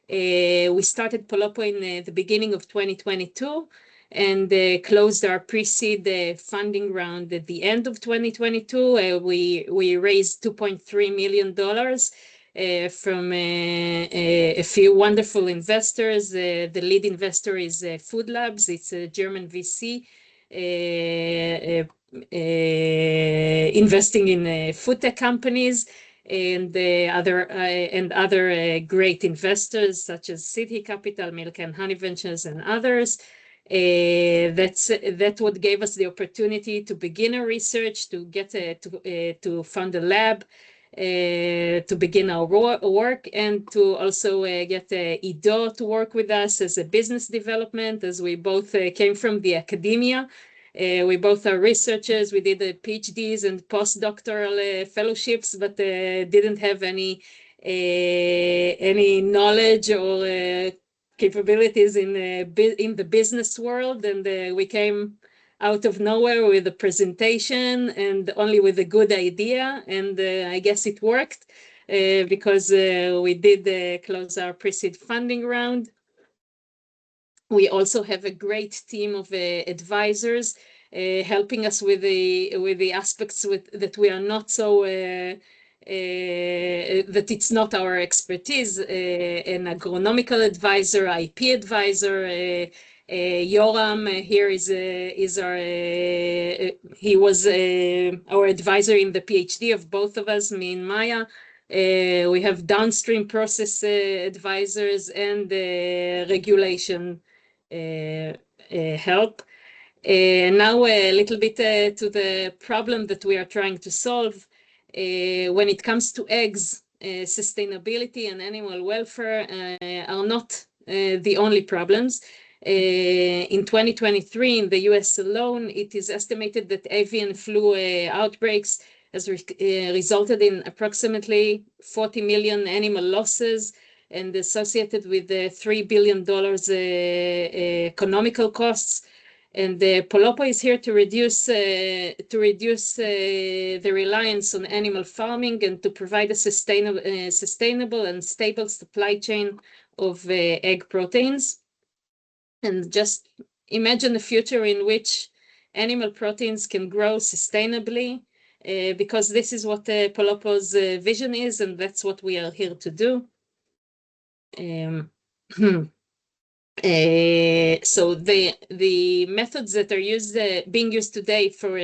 We started Polopo in the beginning of 2022 and closed our pre-seed funding round at the end of 2022. We raised $2.3 million from a few wonderful investors. The lead investor is Food Labs. It's a German VC investing in food tech companies, and other great investors such as City Capital, Milk and Honey Ventures, and others. That's what gave us the opportunity to begin our research, to get to fund a lab, to begin our work, and to also get Ido to work with us as a business development, as we both came from the academia. We both are researchers. We did PhDs and postdoctoral fellowships, but didn't have any knowledge or capabilities in the business world, and we came out of nowhere with a presentation and only with a good idea, and I guess it worked because we did close our pre-seed funding round. We also have a great team of advisors helping us with the aspects that we are not so that it's not our expertise. An agronomical advisor, IP advisor. Yoram here is our he was our advisor in the PhD of both of us, me and Maya. We have downstream process advisors and regulation help. Now a little bit to the problem that we are trying to solve. When it comes to eggs, sustainability and animal welfare are not the only problems. In 2023, in the US alone, it is estimated that avian flu outbreaks has resulted in approximately 40 million animal losses and associated with the $3 billion economical costs. And Polopo is here to reduce the reliance on animal farming and to provide a sustainable and stable supply chain of egg proteins. And just imagine a future in which animal proteins can grow sustainably, because this is what Polopo's vision is, and that's what we are here to do. So the methods that are being used today for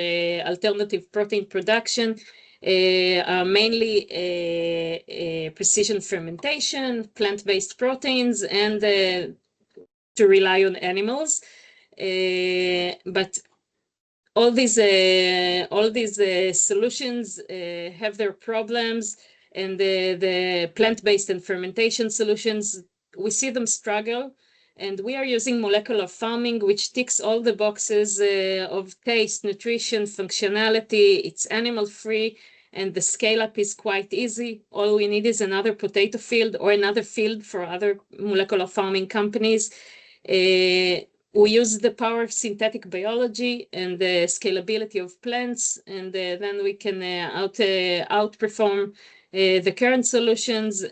alternative protein production are mainly precision fermentation, plant-based proteins, and to rely on animals. But all these solutions have their problems, and the plant-based and fermentation solutions, we see them struggle. And we are using molecular farming, which ticks all the boxes of taste, nutrition, functionality. It's animal-free, and the scale-up is quite easy. All we need is another potato field or another field for other molecular farming companies. We use the power of synthetic biology and the scalability of plants, and then we can outperform the current solutions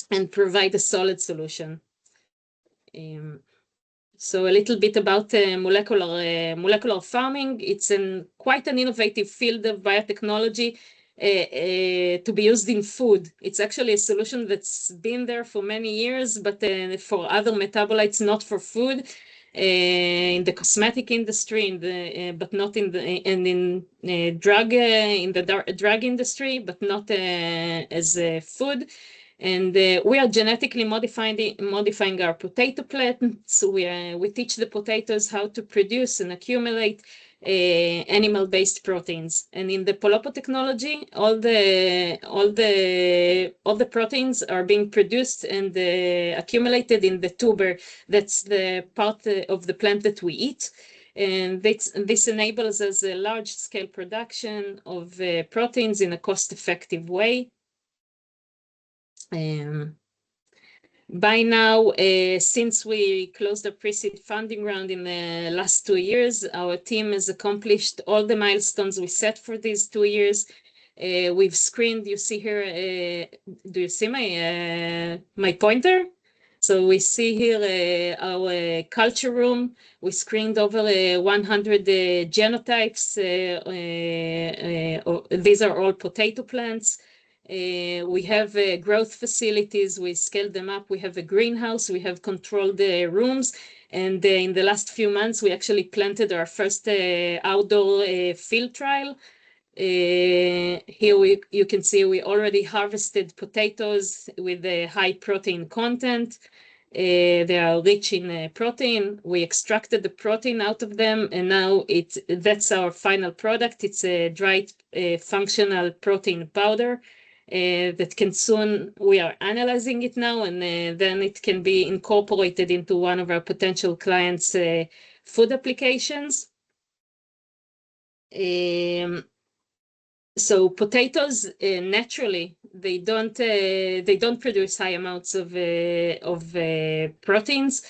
and provide a solid solution. So a little bit about molecular farming. It's quite an innovative field of biotechnology to be used in food. It's actually a solution that's been there for many years, but for other metabolites, not for food. In the cosmetic industry, but not in the drug industry, but not as food. And we are genetically modifying our potato plants. So we teach the potatoes how to produce and accumulate animal-based proteins. And in the Polopo technology, all the proteins are being produced and accumulated in the tuber. That's the part of the plant that we eat. And this enables us a large-scale production of proteins in a cost-effective way. By now, since we closed the pre-seed funding round in the last 2 years, our team has accomplished all the milestones we set for these 2 years. We've screened, you see here, do you see my pointer? So we see here our culture room. We screened over 100 genotypes. These are all potato plants. We have growth facilities. We scaled them up. We have a greenhouse. We have controlled rooms. And in the last few months, we actually planted our first outdoor field trial. Here you can see we already harvested potatoes with a high protein content. They are rich in protein. We extracted the protein out of them, and now that's our final product. It's a dried functional protein powder that can soon, we are analyzing it now, and then it can be incorporated into one of our potential clients' food applications. So potatoes naturally they don't produce high amounts of proteins,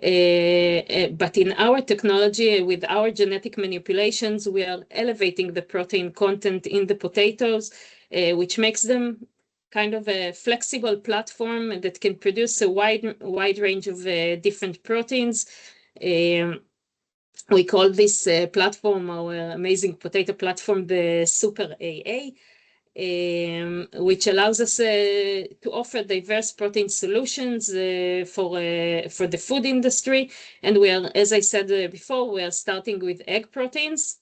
but in our technology with our genetic manipulations we are elevating the protein content in the potatoes, which makes them kind of a flexible platform that can produce a wide range of different proteins. We call this platform, our amazing potato platform, the Super AA, which allows us to offer diverse protein solutions for the food industry. And we are, as I said before, we are starting with egg proteins.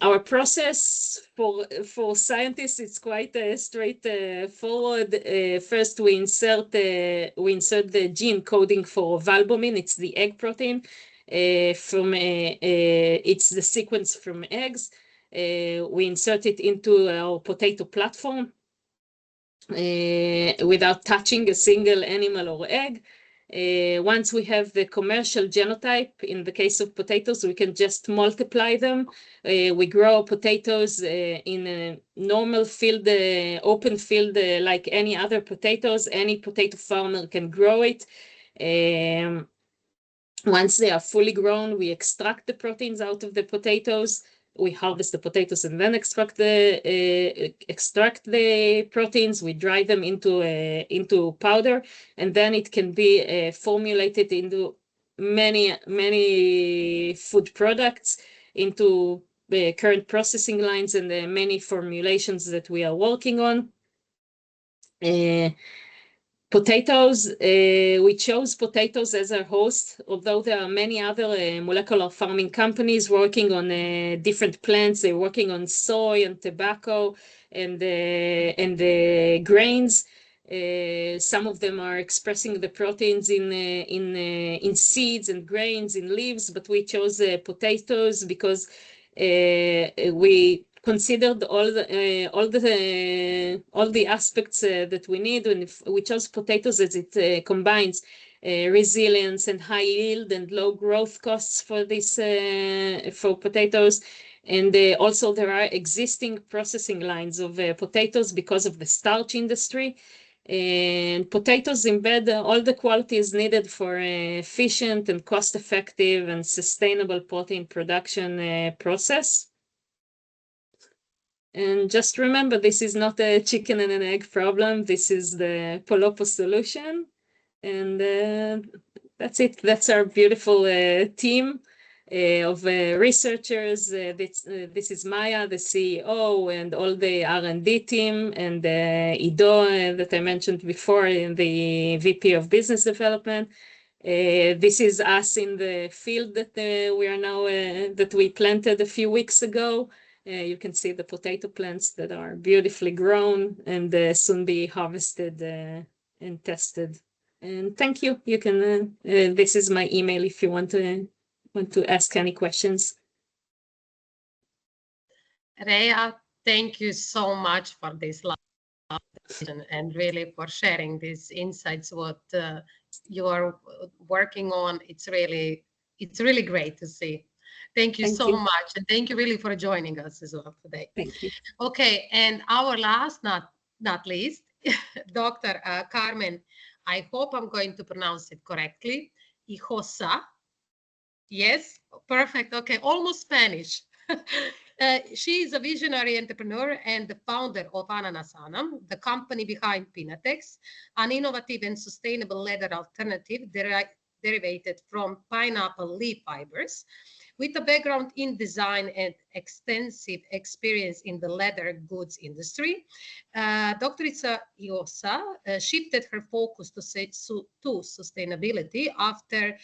Our process for scientists is quite straightforward. First, we insert the gene coding for valbomin. It's the egg protein. It's the sequence from eggs. We insert it into our potato platform without touching a single animal or egg. Once we have the commercial genotype, in the case of potatoes, we can just multiply them. We grow potatoes in a normal field, open field, like any other potatoes. Any potato farmer can grow it. Once they are fully grown, we extract the proteins out of the potatoes. We harvest the potatoes and then extract the proteins. We dry them into powder, and then it can be formulated into many food products, into the current processing lines and the many formulations that we are working on. Potatoes, we chose potatoes as our host, although there are many other molecular farming companies working on different plants. They're working on soy and tobacco and grains. Some of them are expressing the proteins in seeds and grains, in leaves, but we chose potatoes because we considered all the aspects that we need, and we chose potatoes as it combines resilience and high yield and low growth costs for this for potatoes. And also there are existing processing lines of potatoes because of the starch industry. And potatoes embed all the qualities needed for efficient and cost-effective and sustainable protein production process. And just remember, this is not a chicken and an egg problem. This is the Polopo solution. And that's it. That's our beautiful team of researchers. This is Maya, the CEO, and all the R&D team, and Ido that I mentioned before, the VP of Business Development. This is us in the field that we are now that we planted a few weeks ago. You can see the potato plants that are beautifully grown and soon be harvested and tested. And thank you. You can. This is my email if you want to ask any questions. Rhea, thank you so much for this and really for sharing these insights. What you are working on, it's really great to see. Thank you so much, and thank you really for joining us as well today. Thank you. Okay, and our last, not least, Dr. Carmen, I hope I'm going to pronounce it correctly, Hinojosa. Yes, perfect. Okay, almost Spanish. She is a visionary entrepreneur and the founder of Ananasana, the company behind Pinatex, an innovative and sustainable leather alternative derived from pineapple leaf fibers. With a background in design and extensive experience in the leather goods industry, Dr. Hinojosa shifted her focus to sustainability after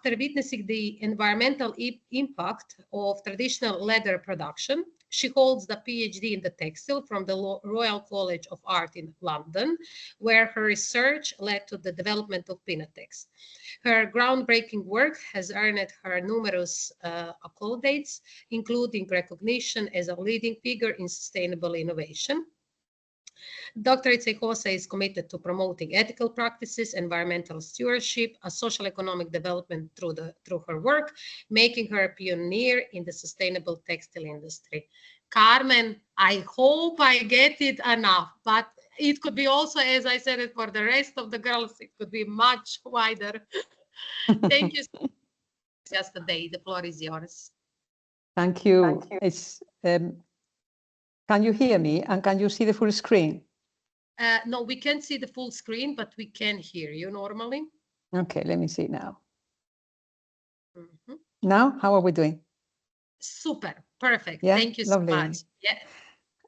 witnessing the environmental impact of traditional leather production. She holds the PhD in the textile from the Royal College of Art in London, where her research led to the development of Pinatex. Her groundbreaking work has earned her numerous accolades, including recognition as a leading figure in sustainable innovation. Dr. Itsekosa is committed to promoting ethical practices, environmental stewardship, and social economic development through her work, making her a pioneer in the sustainable textile industry. Carmen, I hope I get it enough, but it could be also, as I said it, for the rest of the girls, it could be much wider. Thank you so much yesterday. The floor is yours. Thank you. It's, can you hear me and can you see the full screen? No, we can't see the full screen, but we can hear you normally. Okay, let me see now. Mhm. Now, how are we doing? Super, perfect. Yeah, Thank you lovely. so much. Yeah.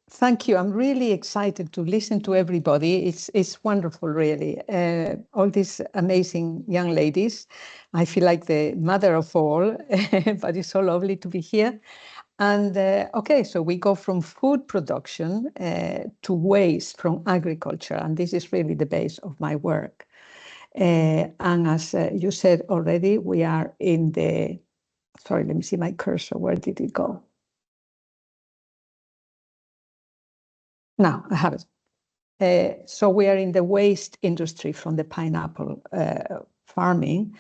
Thank you. I'm really excited to listen to everybody. It's wonderful, really. All these amazing young ladies. I feel like the mother of all, but it's so lovely to be here. And okay, so we go from food production to waste from agriculture, and this is really the base of my work. And as you said already, we are in the, sorry, let me see my cursor, where did it go? No, I have it. So we are in the waste industry from the pineapple farming.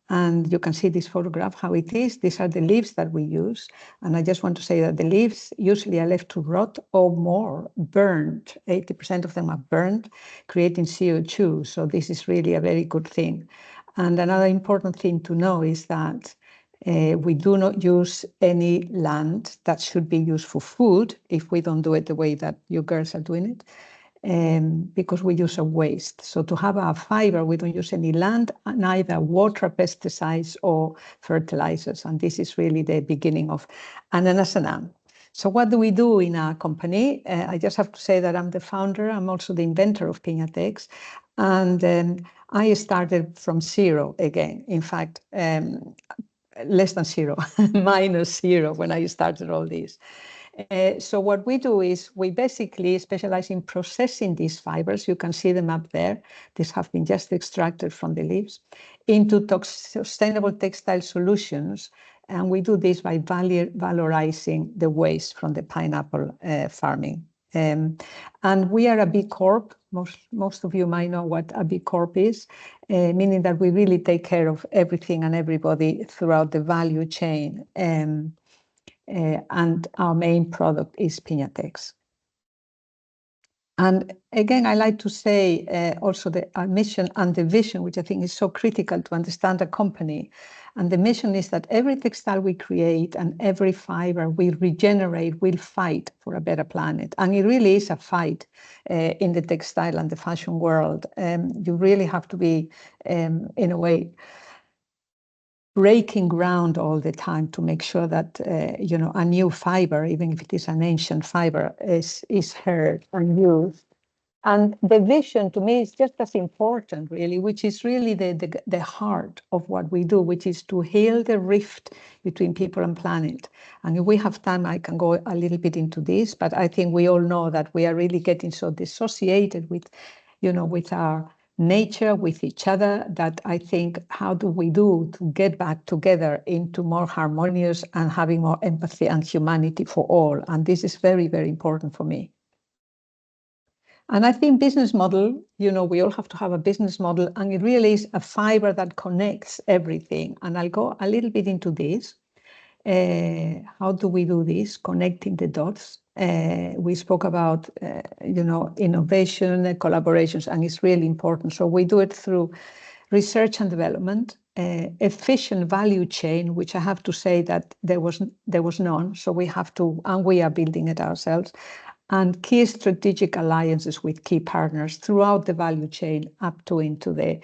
And you can see this photograph, how it is. These are the leaves that we use. And I just want to say that the leaves usually are left to rot or more, burned. 80% of them are burned, creating CO2. So this is really a very good thing. And another important thing to know is that we do not use any land that should be used for food if we don't do it the way that you girls are doing it. Because we use a waste. So to have a fiber, we don't use any land, neither water, pesticides, or fertilizers. And this is really the beginning of Ananasanam. So what do we do in our company? I just have to say that I'm the founder. I'm also the inventor of Piñatex. And I started from zero again. In fact, less than zero, -0 when I started all this. So what we do is we basically specialize in processing these fibers. You can see them up there. These have been just extracted from the leaves into sustainable textile solutions. And we do this by valorizing the waste from the pineapple farming. And we are a B Corp. Most of you might know what a B Corp is, meaning that we really take care of everything and everybody throughout the value chain. And our main product is Piñatex. And again, I like to say also our mission and the vision, which I think is so critical to understand a company. And the mission is that every textile we create and every fiber we regenerate will fight for a better planet. And it really is a fight in the textile and the fashion world. You really have to be, in a way, breaking ground all the time to make sure that a new fiber, even if it is an ancient fiber, is heard and used. And the vision to me is just as important, really, which is really the heart of what we do, which is to heal the rift between people and planet. And if we have time, I can go a little bit into this, but I think we all know that we are really getting so dissociated with our nature, with each other, that I think, how do we do to get back together into more harmonious and having more empathy and humanity for all? And this is very, very important for me. And I think business model, we all have to have a business model, and it really is a fiber that connects everything. And I'll go a little bit into this. How do we do this? Connecting the dots. We spoke about, innovation, collaborations, and it's really important. So we do it through research and development, efficient value chain, which I have to say that there was none. So we have to, and we are building it ourselves, and key strategic alliances with key partners throughout the value chain up to into the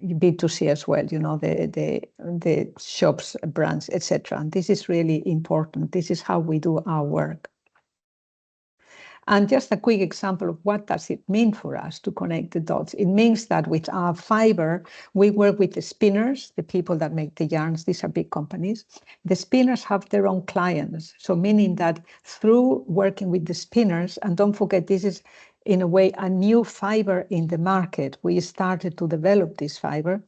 B2C as well, the shops, brands, etc. And this is really important. This is how we do our work. And just a quick example of what does it mean for us to connect the dots. It means that with our fiber, we work with the spinners, the people that make the yarns. These are big companies. The spinners have their own clients. So meaning that through working with the spinners, and don't forget, this is in a way a new fiber in the market. We started to develop this fiber.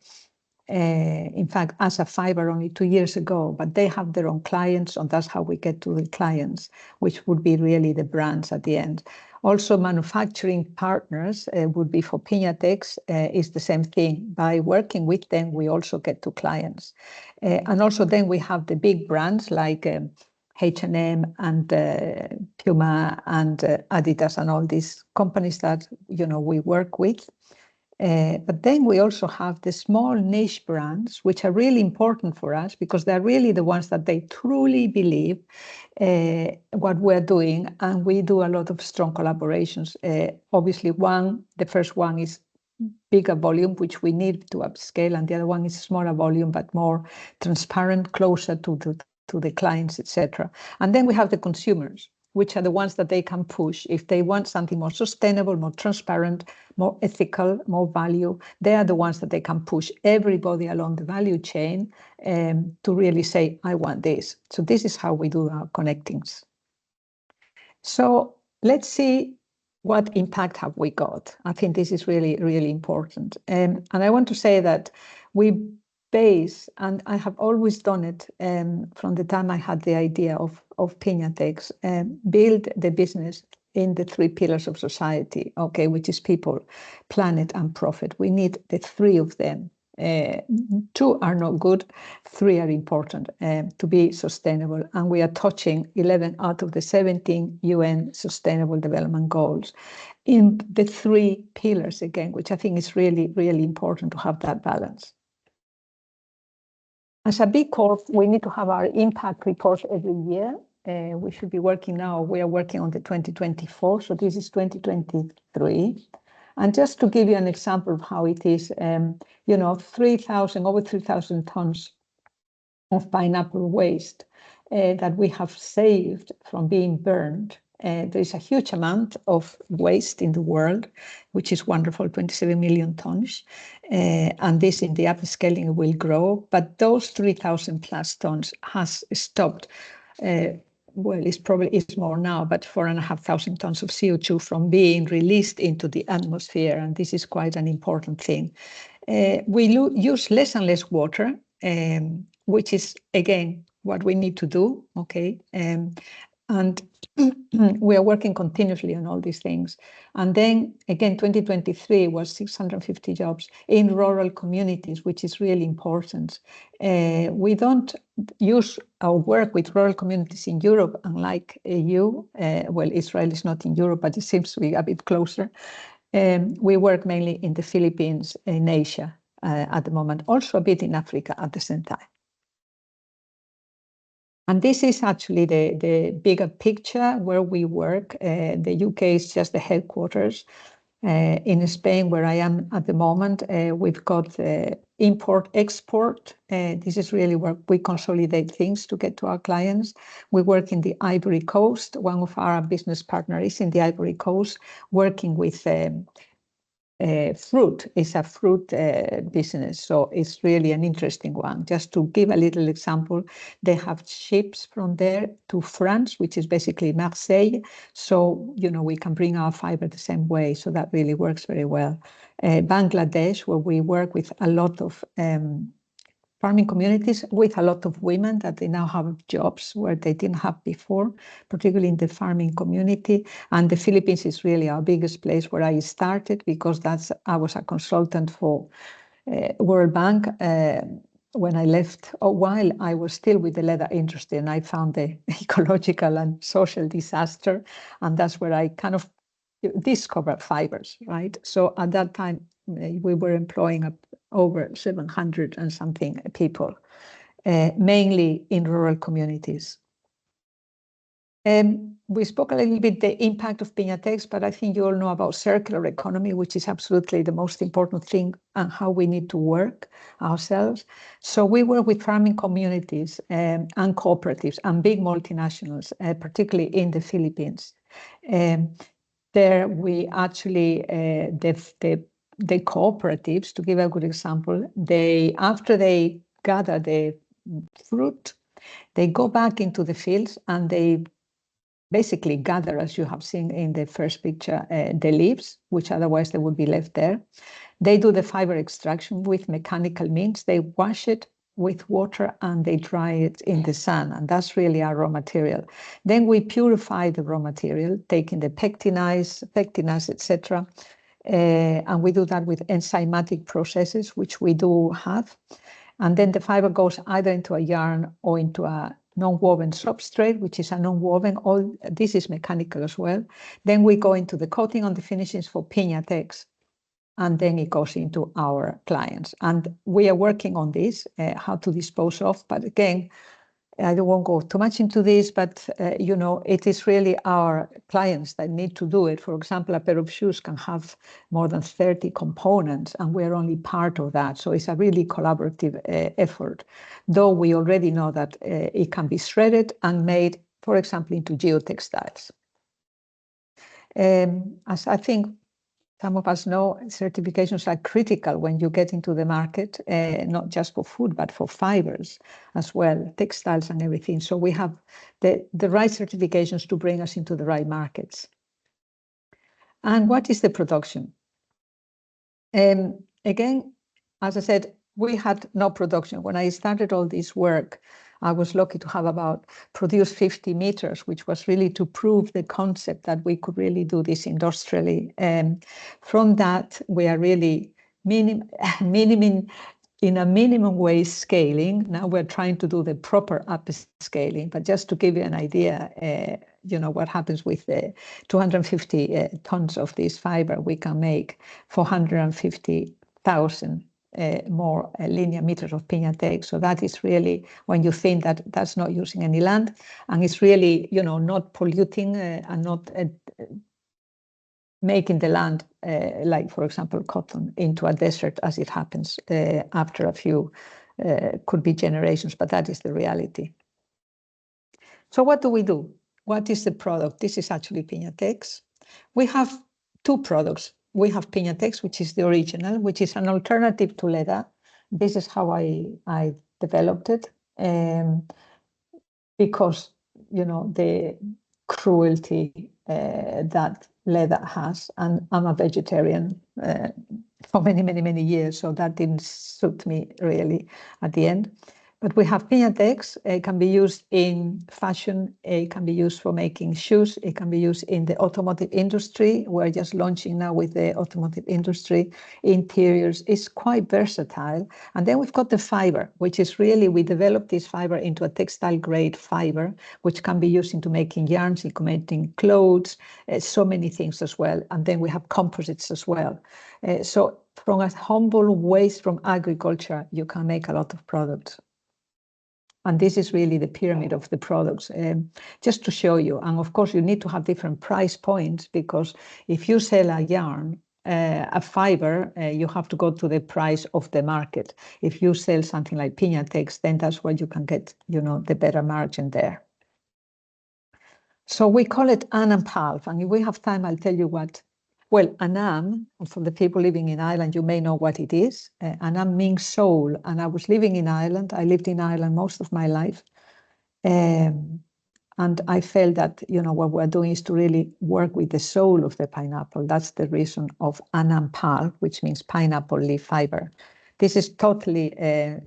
In fact, as a fiber only 2 years ago, but they have their own clients, and that's how we get to the clients, which would be really the brands at the end. Also, manufacturing partners would be for Piñatex is the same thing. By working with them, we also get to clients. And also then we have the big brands like H&M and Puma and Adidas and all these companies that, you know, we work with. But then we also have the small niche brands, which are really important for us because they're really the ones that they truly believe what we're doing, and we do a lot of strong collaborations. Obviously, the first one is bigger volume, which we need to upscale, and the other one is smaller volume but more transparent, closer to the clients, etc. And then we have the consumers, which are the ones that they can push if they want something more sustainable, more transparent, more ethical, more value. They are the ones that they can push everybody along the value chain to really say, I want this. So this is how we do our connectings. So let's see what impact have we got. I think this is really, really important. And I want to say that we base, and I have always done it from the time I had the idea of Piñatex, build the business in the 3 pillars of society, okay, which is people, planet, and profit. We need the 3 of them. 2 are not good, 3 are important to be sustainable. And we are touching 11 out of the 17 UN Sustainable Development Goals in the 3 pillars again, which I think is really, really important to have that balance. As a B Corp, we need to have our impact reports every year. We should be working now. We are working on the 2024, so this is 2023. And just to give you an example of how it is, you know, over 3,000 tons of pineapple waste that we have saved from being burned. There is a huge amount of waste in the world, which is wonderful, 27 million tons. And this in the upscaling will grow, but those 3,000 plus tons has stopped. Well, it's more now, but 4,500 tons of CO2 from being released into the atmosphere. And this is quite an important thing. We use less and less water, which is, again, what we need to do, okay? And we are working continuously on all these things. And then again, 2023 was 650 jobs in rural communities, which is really important. We don't use our work with rural communities in Europe, unlike EU. Well, Israel is not in Europe, but it seems to be a bit closer. We work mainly in the Philippines, in Asia at the moment, also a bit in Africa at the same time. And this is actually the bigger picture where we work. The UK is just the headquarters. In Spain, where I am at the moment, we've got import-export. This is really where we consolidate things to get to our clients. We work in the Ivory Coast. One of our business partners is in the Ivory Coast, working with fruit. It's a fruit business, so it's really an interesting one. Just to give a little example, they have ships from there to France, which is basically Marseille. So, you know, we can bring our fiber the same way. So that really works very well. Bangladesh, where we work with a lot of farming communities, with a lot of women that they now have jobs where they didn't have before, particularly in the farming community. And the Philippines is really our biggest place where I started, because I was a consultant for World Bank when I left, while I was still with the leather industry, and I found the ecological and social disaster. And that's where I kind of discovered fibers, right? So at that time, we were employing over 700 and something people, mainly in rural communities. We spoke a little bit the impact of Piñatex, but I think you all know about circular economy, which is absolutely the most important thing, and how we need to work ourselves. So we work with farming communities and cooperatives and big multinationals, particularly in the Philippines. There we actually, the cooperatives, to give a good example, after they gather the fruit, they go back into the fields and they basically gather, as you have seen in the first picture, the leaves, which otherwise they would be left there. They do the fiber extraction with mechanical means. They wash it with water and they dry it in the sun, and that's really our raw material. Then we purify the raw material, taking the pectinase, etc. And we do that with enzymatic processes, which we do have. And then the fiber goes either into a yarn or into a non-woven substrate, which is a non-woven. All this is mechanical as well. Then we go into the coating on the finishings for Piñatex, and then it goes into our clients. And we are working on this, how to dispose of. But again, I don't want to go too much into this, but you know, it is really our clients that need to do it. For example, a pair of shoes can have more than 30 components, and we're only part of that. So it's a really collaborative effort, though we already know that it can be shredded and made, for example, into geotextiles. As I think some of us know, certifications are critical when you get into the market, not just for food, but for fibers as well, textiles and everything. So we have the right certifications to bring us into the right markets. And what is the production? Again, as I said, we had no production. When I started all this work, I was lucky to have produce 50 meters, which was really to prove the concept that we could really do this industrially. From that, we are really in a minimum way scaling. Now we're trying to do the proper upscaling, but just to give you an idea, you know, what happens with the 250 tons of this fiber, we can make 450,000 more linear meters of Piñatex. So that is really, when you think that that's not using any land, and it's really, you know, not polluting and not making the land, like, for example, cotton, into a desert, as it happens after a few, could be generations, but that is the reality. So what do we do? What is the product? This is actually Piñatex. We have two products. We have Piñatex, which is the original, which is an alternative to leather. This is how I developed it, because, you know, the cruelty that leather has, and I'm a vegetarian for many years, so that didn't suit me really at the end. But we have Piñatex. It can be used in fashion. It can be used for making shoes. It can be used in the automotive industry. We're just launching now with the automotive industry. Interiors. It's quite versatile. And then we've got the fiber, which is really, we developed this fiber into a textile grade fiber, which can be used into making yarns, into making clothes, so many things as well. And then we have composites as well. So from a humble waste from agriculture, you can make a lot of products. And this is really the pyramid of the products, just to show you. And of course, you need to have different price points, because if you sell a yarn, a fiber, you have to go to the price of the market. If you sell something like Piñatex, then that's where you can get, you know, the better margin there. So we call it Anam pulp. And if we have time, I'll tell you what. Well, Anam, for the people living in Ireland, you may know what it is. Anam means soul, and I was living in Ireland. I lived in Ireland most of my life. And I felt that, you know, what we're doing is to really work with the soul of the pineapple. That's the reason of Anam pulp, which means pineapple leaf fiber. This is totally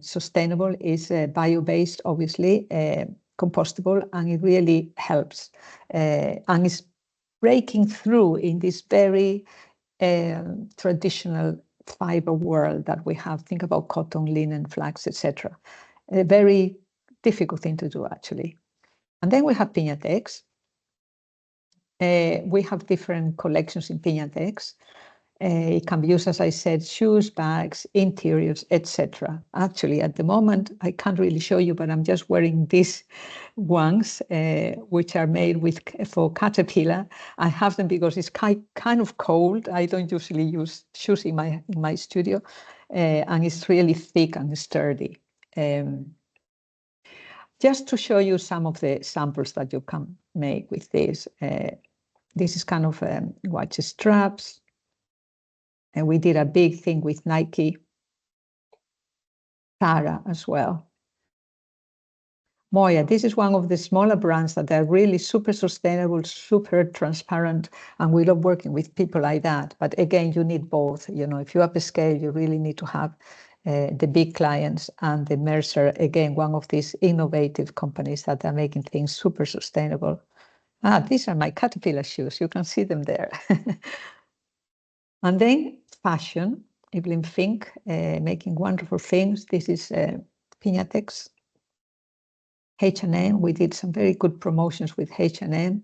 sustainable. It's bio-based, obviously, compostable, and it really helps. And it's breaking through in this very traditional fiber world that we have. Think about cotton, linen, flax, etc. A very difficult thing to do, actually. And then we have Piñatex. We have different collections in Piñatex. It can be used, as I said, shoes, bags, interiors, etc. Actually, at the moment, I can't really show you, but I'm just wearing these ones, which are made for Caterpillar. I have them because it's kind of cold. I don't usually use shoes in my studio, and it's really thick and sturdy. Just to show you some of the samples that you can make with this. This is kind of watch straps. And we did a big thing with Nike, Tara as well. Moya, this is one of the smaller brands that are really super sustainable, super transparent, and we love working with people like that. But again, you need both. You know, if you upscale, you really need to have the big clients, and the Mercer, again, one of these innovative companies that are making things super sustainable. These are my Caterpillar shoes. You can see them there. And then fashion, Evelyn Fink, making wonderful things. This is Piñatex. H&M, we did some very good promotions with H&M.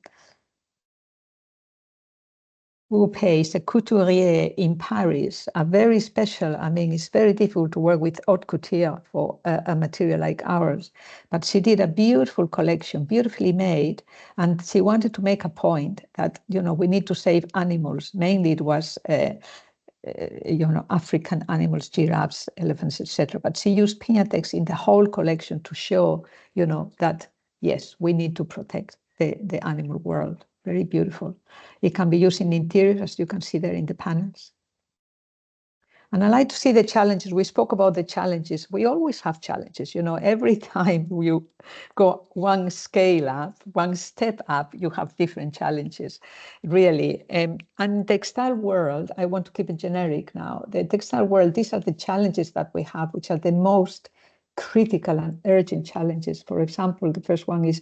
Wupay is a couturier in Paris, a very special, I mean, it's very difficult to work with haute couture for a material like ours, but she did a beautiful collection, beautifully made, and she wanted to make a point that, you know, we need to save animals. Mainly it was, you know, African animals, giraffes, elephants, etc. But she used Piñatex in the whole collection to show, you know, that, yes, we need to protect the animal world. Very beautiful. It can be used in interiors, as you can see there in the panels. And I like to see the challenges. We spoke about the challenges. We always have challenges. You know, every time you go one scale up, one step up, you have different challenges, really. And textile world, I want to keep it generic now. The textile world, these are the challenges that we have, which are the most critical and urgent challenges. For example, the first one is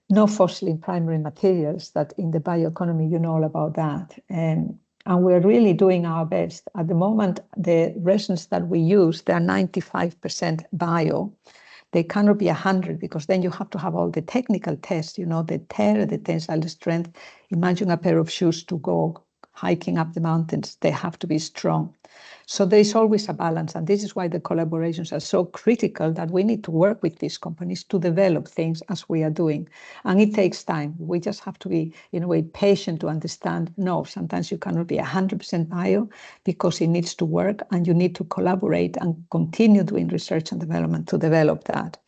no fossil in primary materials, that in the bioeconomy, you know all about that. And we're really doing our best. At the moment, the resins that we use, they're 95% bio. They cannot be 100 because then you have to have all the technical tests, you know, the tear, the tensile strength. Imagine a pair of shoes to go hiking up the mountains. They have to be strong. So there is always a balance, and this is why the collaborations are so critical, that we need to work with these companies to develop things as we are doing. And it takes time. We just have to be, in a way, patient to understand, no, sometimes you cannot be 100% bio because it needs to work, and you need to collaborate and continue doing research and development to develop that.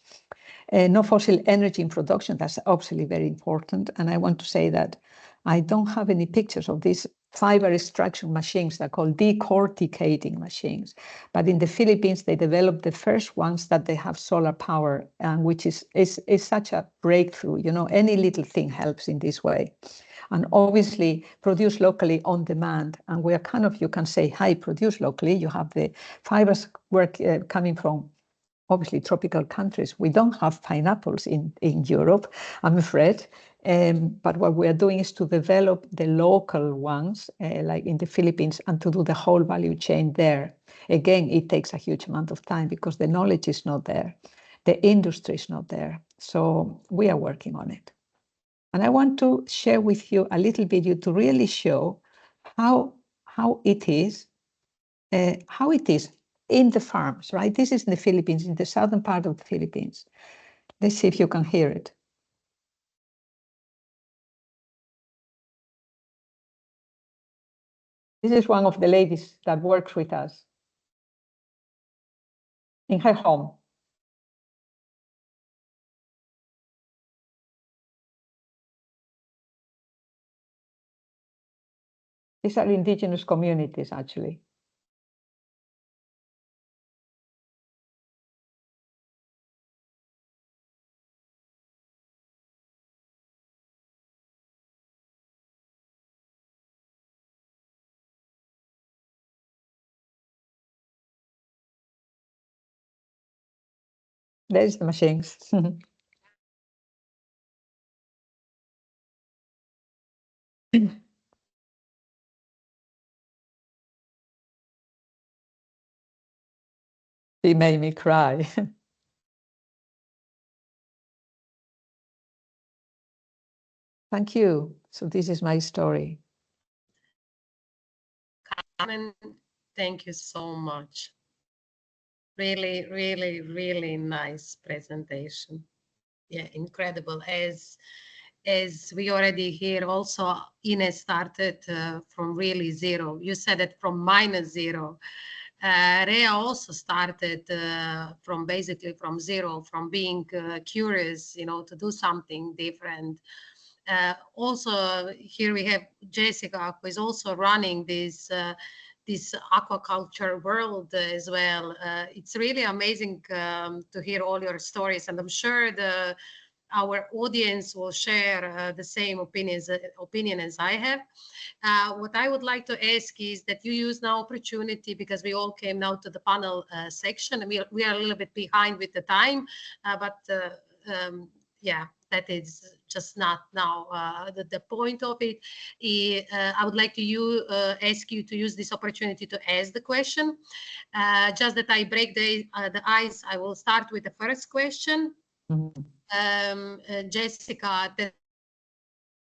No fossil energy in production, that's absolutely very important. And I want to say that I don't have any pictures of these fiber extraction machines. They're called decorticating machines. But in the Philippines, they developed the first ones that they have solar power, and which is such a breakthrough. You know, any little thing helps in this way. And obviously produce locally on demand. And we are kind of, you can say, hi, produce locally. You have the fibers coming from obviously tropical countries. We don't have pineapples in Europe, I'm afraid. But what we are doing is to develop the local ones, like in the Philippines, and to do the whole value chain there. Again, it takes a huge amount of time because the knowledge is not there. The industry is not there. So we are working on it. And I want to share with you a little video to really show how it is in the farms, right? This is in the Philippines, in the southern part of the Philippines. Let's see if you can hear it. This is one of the ladies that works with us in her home. These are indigenous communities, actually. There's the machines. She made me cry. Thank you. So this is my story. Carmen, thank you so much. Really, really, really nice presentation. Yeah, incredible. As we already hear, also Ines started from really zero. You said it from -0. Rea also started from basically from zero, from being curious, you know, to do something different. Also, here we have Jessica, who is also running this aquaculture world as well. It's really amazing to hear all your stories, and I'm sure our audience will share the same opinion as I have. What I would like to ask is that you use now opportunity, because we all came now to the panel section, and we are a little bit behind with the time, but yeah, that is just not now the point of it. I would like to ask you to use this opportunity to ask the question. Just that I break the ice, I will start with the first question. Jessica,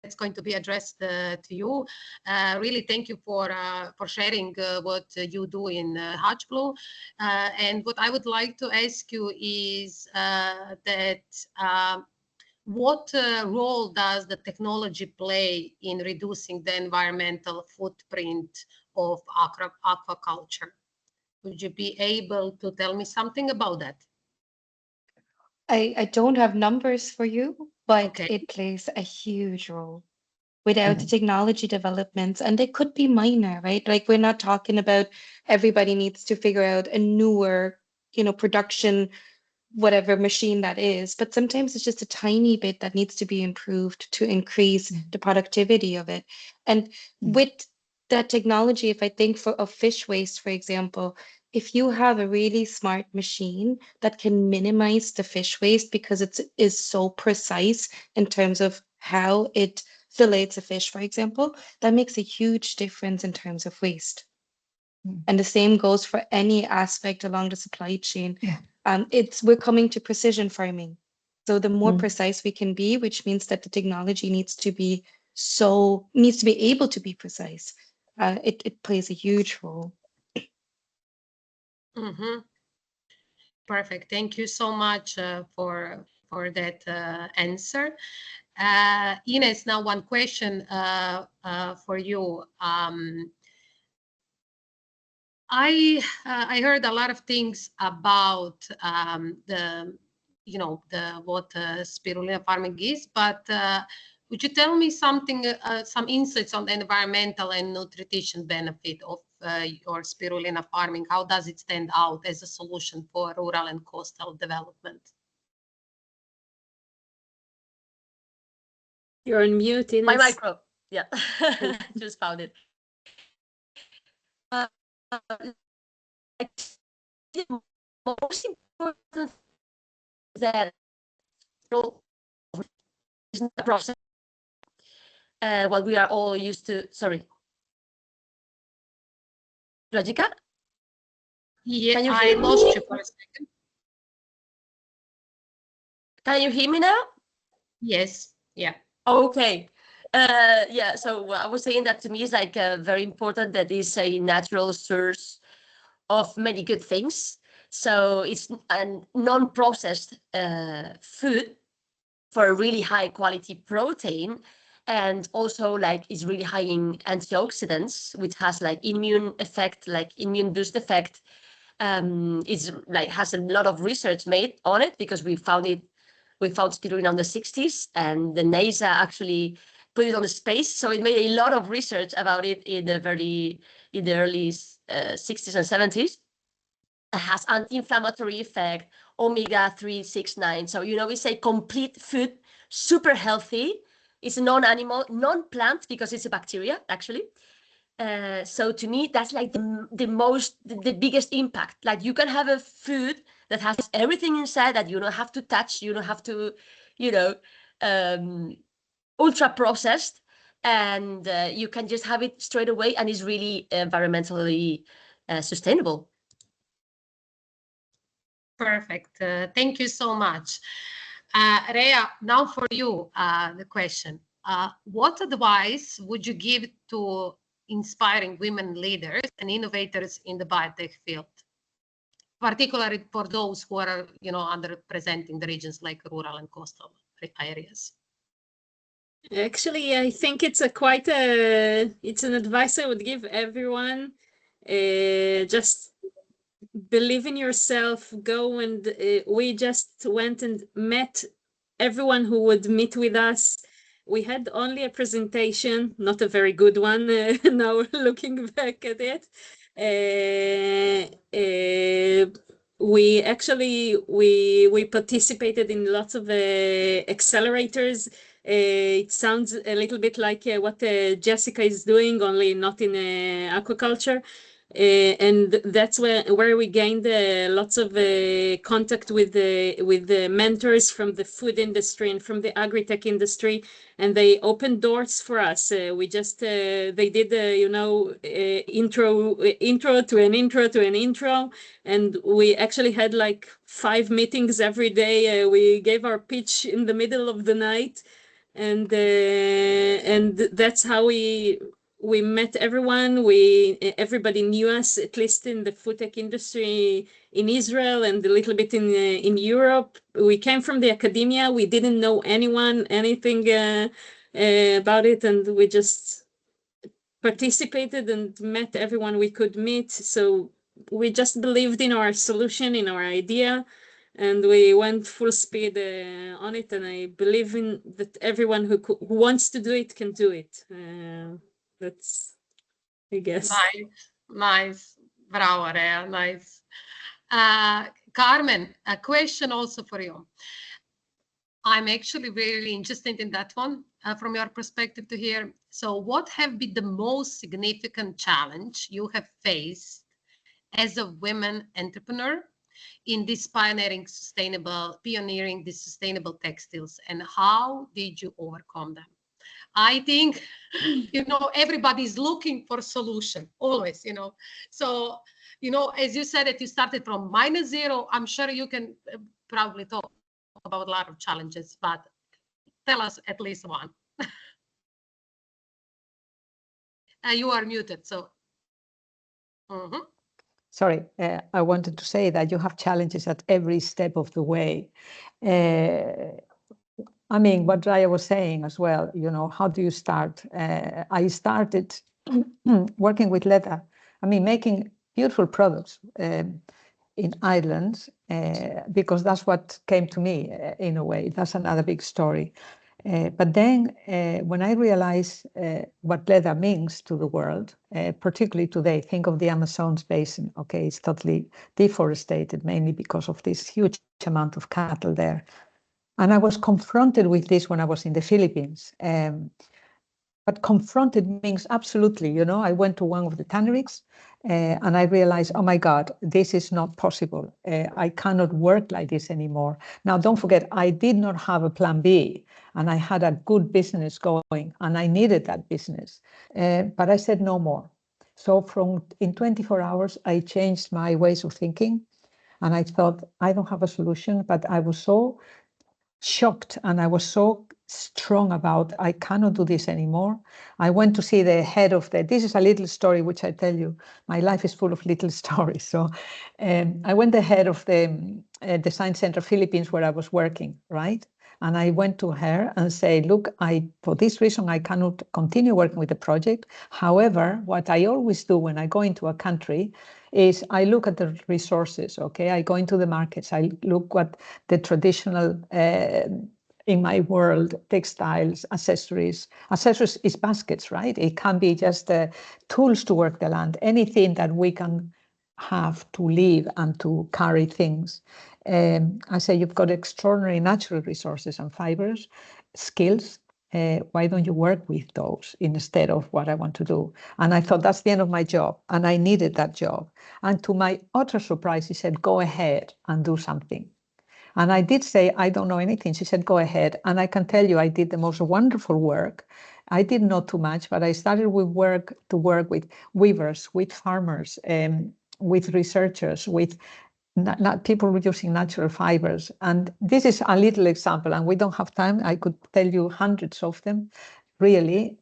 that's going to be addressed to you. Really, thank you for sharing what you do in Hatchblue. And what I would like to ask you is that what role does the technology play in reducing the environmental footprint of aquaculture? Would you be able to tell me something about that? I don't have numbers for you, but Okay. it plays a huge role. Without the technology developments, and they could be minor, right? Like, we're not talking about everybody needs to figure out a newer, production, whatever machine that is, but sometimes it's just a tiny bit that needs to be improved to increase the productivity of it. And with that technology, if I think of fish waste, for example, if you have a really smart machine that can minimize the fish waste because it is so precise in terms of how it fillets a fish, for example, that makes a huge difference in terms of waste. And the same goes for any aspect along the supply chain. Yeah. We're coming to precision farming. So the more precise we can be, which means that the technology needs to be able to be precise. It plays a huge role. Perfect. Thank you so much for that answer. Ines, now one question for you. I heard a lot of things about what spirulina farming is, but would you tell me something, some insights on the environmental and nutrition benefit of your spirulina farming? How does it stand out as a solution for rural and coastal development? You're on mute, Ines. My micro, yeah, just found it. The most important is that is not a process. What we are all used to. Sorry, Logica? Yeah, Can you I hear lost me? you for a second. Can you hear me now? Yes. Yeah. Okay. Yeah, so I was saying that to me is like very important that is a natural source of many good things. So it's a non-processed food for a really high quality protein, and also like is really high in antioxidants, which has like immune boost effect. It's like has a lot of research made on it because we found spirulina in the 60s, and the NASA actually put it on the space. So it made a lot of research about it in the early 60s and 70s. It has anti-inflammatory effect, omega-3, 6, 9. So, it's a complete food, super healthy. It's non-animal, non-plant because it's a bacteria, actually. So to me, that's like the biggest impact. Like, you can have a food that has everything inside that you don't have to touch, you don't have to, ultra processed, and you can just have it straight away, and it's really environmentally sustainable. Perfect. Thank you so much. Rhea, now for you, the question. What advice would you give to inspiring women leaders and innovators in the biotech field, particularly for those who are, underrepresenting the regions like rural and coastal areas? Actually, I think it's it's an advice I would give everyone. Just believe in yourself, go, and we just went and met everyone who would meet with us. We had only a presentation, not a very good one, now looking back at it. we actually we participated in lots of accelerators. It sounds a little bit like what Jessica is doing, only not in aquaculture. And that's where we gained lots of contact with the mentors from the food industry and from the agri-tech industry, and they opened doors for us. We just they did intro to an intro to an intro, and we actually had like 5 meetings every day. We gave our pitch in the middle of the night, and that's how we met everyone. Everybody knew us, at least in the food tech industry in Israel and a little bit in Europe. We came from the academia. We didn't know anything about it, and we just participated and met everyone we could meet. So we just believed in our solution, in our idea, and we went full speed on it. And I believe in that everyone who wants to do it can do it. That's, I guess. Nice. Bravo, Rea. Nice. Carmen, a question also for you. I'm actually very interested in that one from your perspective to hear. So what have been the most significant challenge you have faced as a women entrepreneur in this pioneering the sustainable textiles, and how did you overcome them? I think, everybody's looking for a solution, always, So, as you said that you started from -0, I'm sure you can probably talk about a lot of challenges, but tell us at least one. You are muted, so. Sorry, I wanted to say that you have challenges at every step of the way. I mean, what Raya was saying as well, how do you start? I started working with leather. I mean, making beautiful products in Ireland, because that's what came to me in a way. That's another big story. But then when I realized what leather means to the world, particularly today, think of the Amazon basin, okay, it's totally deforested, mainly because of this huge amount of cattle there. And I was confronted with this when I was in the Philippines. But confronted means absolutely, I went to one of the tanneries and I realized, oh my God, this is not possible. I cannot work like this anymore. Now, don't forget, I did not have a plan B, and I had a good business going and I needed that business. But I said no more. So in 24 hours, I changed my ways of thinking, and I thought, I don't have a solution, but I was so shocked and I was so strong about I cannot do this anymore. I went to see the head of this is a little story which I tell you, my life is full of little stories. So I went the head of the Design Center Philippines where I was working, right? And I went to her and say, look, for this reason, I cannot continue working with the project. However, what I always do when I go into a country is I look at the resources, okay? I go into the markets, I look what the traditional, in my world, textiles, accessories. Accessories is baskets, right? It can be just tools to work the land, anything that we can have to live and to carry things. I say you've got extraordinary natural resources and fibers, skills. Why don't you work with those instead of what I want to do? And I thought that's the end of my job, and I needed that job. And to my utter surprise, he said, go ahead and do something. And I did say, I don't know anything. She said, go ahead. And I can tell you, I did the most wonderful work. I didn't know too much, but I started to work with weavers, with farmers, with researchers, with people using natural fibers. And this is a little example, and we don't have time. I could tell you hundreds of them, really.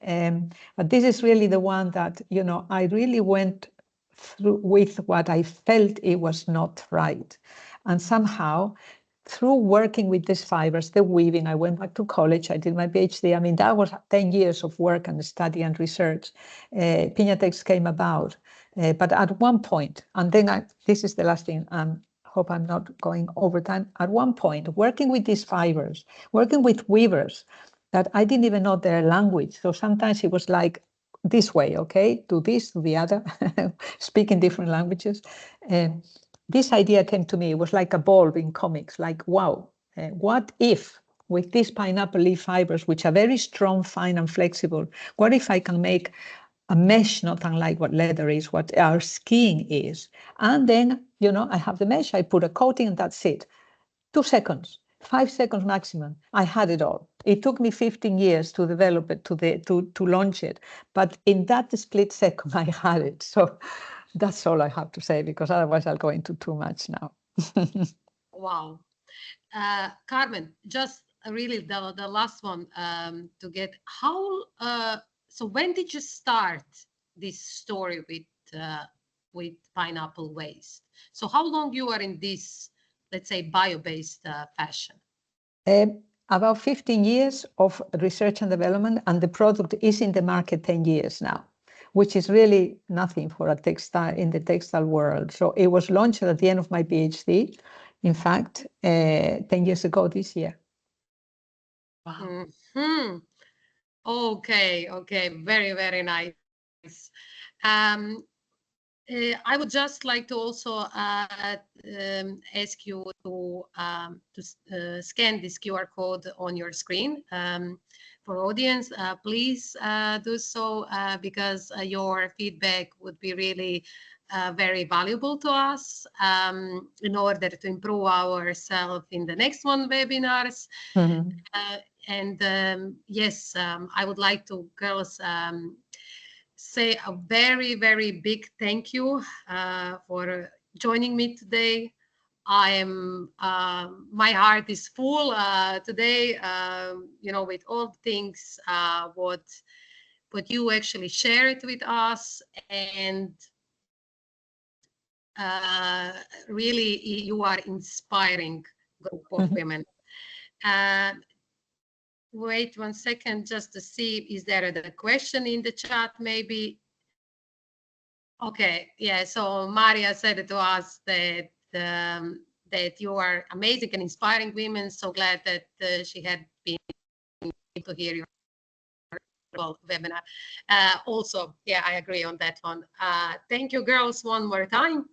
But this is really the one that, I really went through with what I felt it was not right. And somehow, through working with these fibers, the weaving, I went back to college, I did my PhD. I mean, that was 10 years of work and study and research. Piñatex came about. But at one point, and then this is the last thing, hope I'm not going over time. At one point, working with these fibers, working with weavers that I didn't even know their language. So sometimes it was like this way, okay, do this, do the other, speaking different languages. this idea came to me. It was like a bulb in comics, like, wow, what if with these pineapple leaf fibers, which are very strong, fine, and flexible, what if I can make a mesh not unlike what leather is, what our skin is? And then, you know, I have the mesh, I put a coating, and that's it. 2 seconds, 5 seconds maximum. I had it all. It took me 15 years to develop it, to launch it. But in that split second, I had it. So that's all I have to say, because otherwise I'll go into too much now. Wow. Carmen, just really the last one to get how, so when did you start this story with pineapple waste? So how long you are in this, let's say, bio-based fashion? About 15 years of research and development, and the product is in the market 10 years now, which is really nothing for a textile in the textile world. So it was launched at the end of my PhD, in fact, 10 years ago this year. Wow. Mm-hmm. Okay, very, very nice. I would just like to also ask you to scan this QR code on your screen. For audience, please do so because your feedback would be really very valuable to us in order to improve ourselves in the next one webinars. Mm-hmm. And yes, I would like to, girls, say a very, very big thank you for joining me today. I am, my heart is full today, you know, with all the things what you actually shared with us, and really you are inspiring group of women. Wait 1 second just to see, is there a question in the chat maybe? Okay, yeah, so Maria said to us that that you are amazing and inspiring women. So glad that she had been able to hear your webinar. Also, yeah, I agree on that one. Thank you, girls, one more time.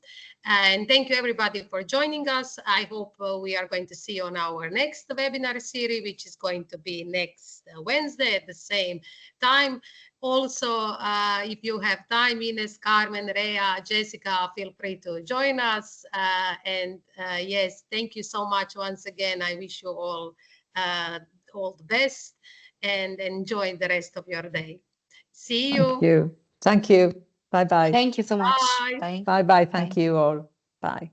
And thank you, everybody, for joining us. I hope we are going to see you on our next webinar series, which is going to be next Wednesday at the same time. Also, if you have time, Ines, Carmen, Rea, Jessica, feel free to join us. Yes, thank you so much once again. I wish you all the best and enjoy the rest of your day. See you. Thank you. Thank you. Bye-bye. Thank you so much. Bye. Bye. Bye-bye. Thank Bye. you all. Bye.